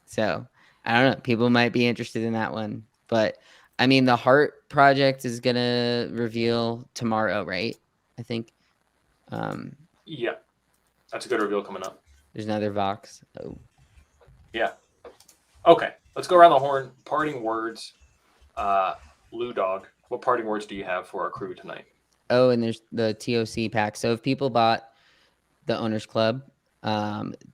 So I don't know, people might be interested in that one. But I mean, the Heart project is gonna reveal tomorrow, right? I think. Yeah, that's a good reveal coming up. There's another Vox. Oh. Yeah. Okay, let's go around the horn. Parting words. Lou Dog, what parting words do you have for our crew tonight? Oh, and there's the TOC pack. So if people bought the Owners Club,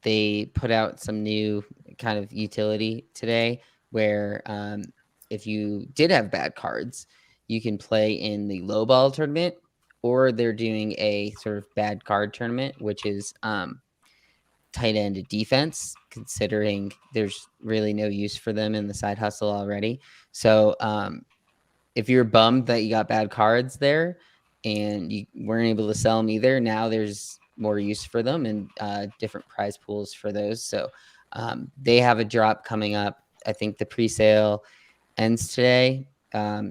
they put out some new kind of utility today where if you did have bad cards, you can play in the low ball tournament, or they're doing a sort of bad card tournament, which is tight end defense, considering there's really no use for them in the side hustle already. So if you're bummed that you got bad cards there and you weren't able to sell them either, now there's more use for them and different prize pools for those. So they have a drop coming up. I think the pre-sale ends today.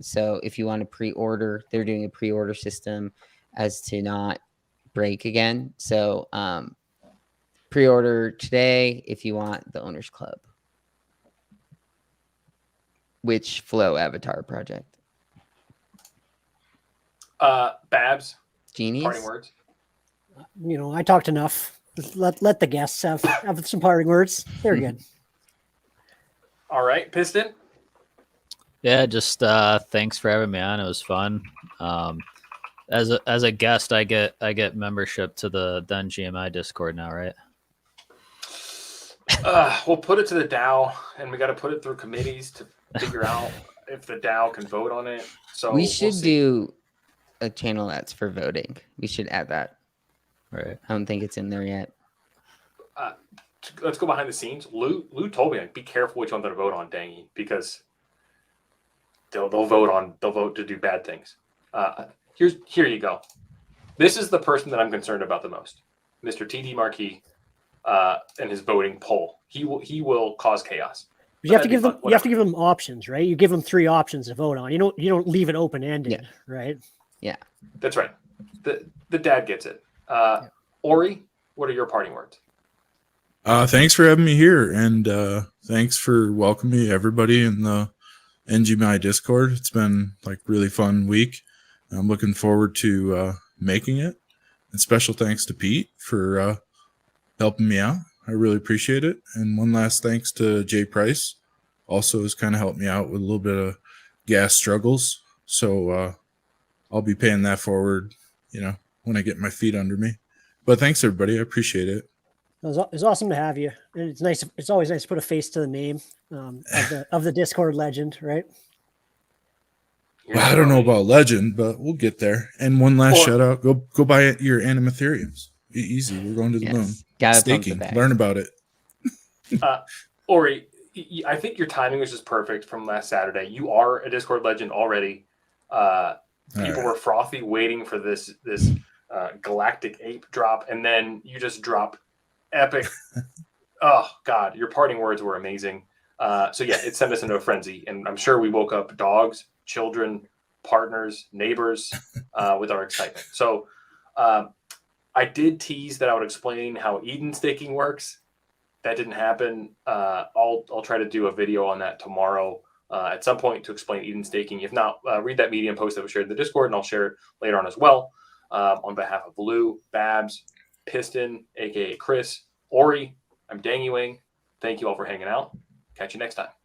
So if you want to pre-order, they're doing a pre-order system as to not break again. So pre-order today if you want the Owners Club. Which Flow Avatar project? Babs, Genies? parting words. I talked enough. Let the guests have some parting words. They're good. All right, Piston. Yeah, just thanks for having me on. It was fun. As a guest, I get membership to the ngmi Discord now, right? We'll put it to the DAO, and we got to put it through committees to figure out if the DAO can vote on it. So We should do a channel that's for voting. We should add that. Right. I don't think it's in there yet. Let's go behind the scenes. Lou told me, like, be careful which one to vote on, Dangy, because they'll vote to do bad things. Here you go. This is the person that I'm concerned about the most, Mr. TD Marquis, and his voting poll. He will cause chaos. You have to give them options, right? You give them 3 options to vote on. You don't leave it open ended, right? Yeah, that's right. The dad gets it. Ori, what are your parting words? Thanks for having me here, and thanks for welcoming everybody in the ngmi Discord. It's been like really fun week. I'm looking forward to making it. And special thanks to Pete for helping me out. I really appreciate it. And one last thanks to Jay Price. Also has kind of helped me out with a little bit of gas struggles. So I'll be paying that forward, when I get my feet under me. But thanks, everybody. I appreciate it. It's awesome to have you. And it's nice. It's always nice to put a face to the name of the Discord legend, right? Well, I don't know about legend, but we'll get there. And one last shout out: go buy your Animatheriums. Easy. We're going to the moon. Staking. Learn about it. Ori, I think your timing was just perfect from last Saturday. You are a Discord legend already. People were frothy waiting for this Galactic Ape drop, and then you just drop epic. Oh God, your parting words were amazing. So yeah, it sent us into a frenzy, and I'm sure we woke up dogs, children, partners, neighbors with our excitement. So I did tease that I would explain how Eden staking works. That didn't happen. I'll try to do a video on that tomorrow at some point to explain Eden staking. If not, read that Medium post that was shared in the Discord, and I'll share it later on as well. On behalf of Lou, Babs, Piston, aka Chris, Ori, I'm Dangy. Thank you all for hanging out. Catch you next time.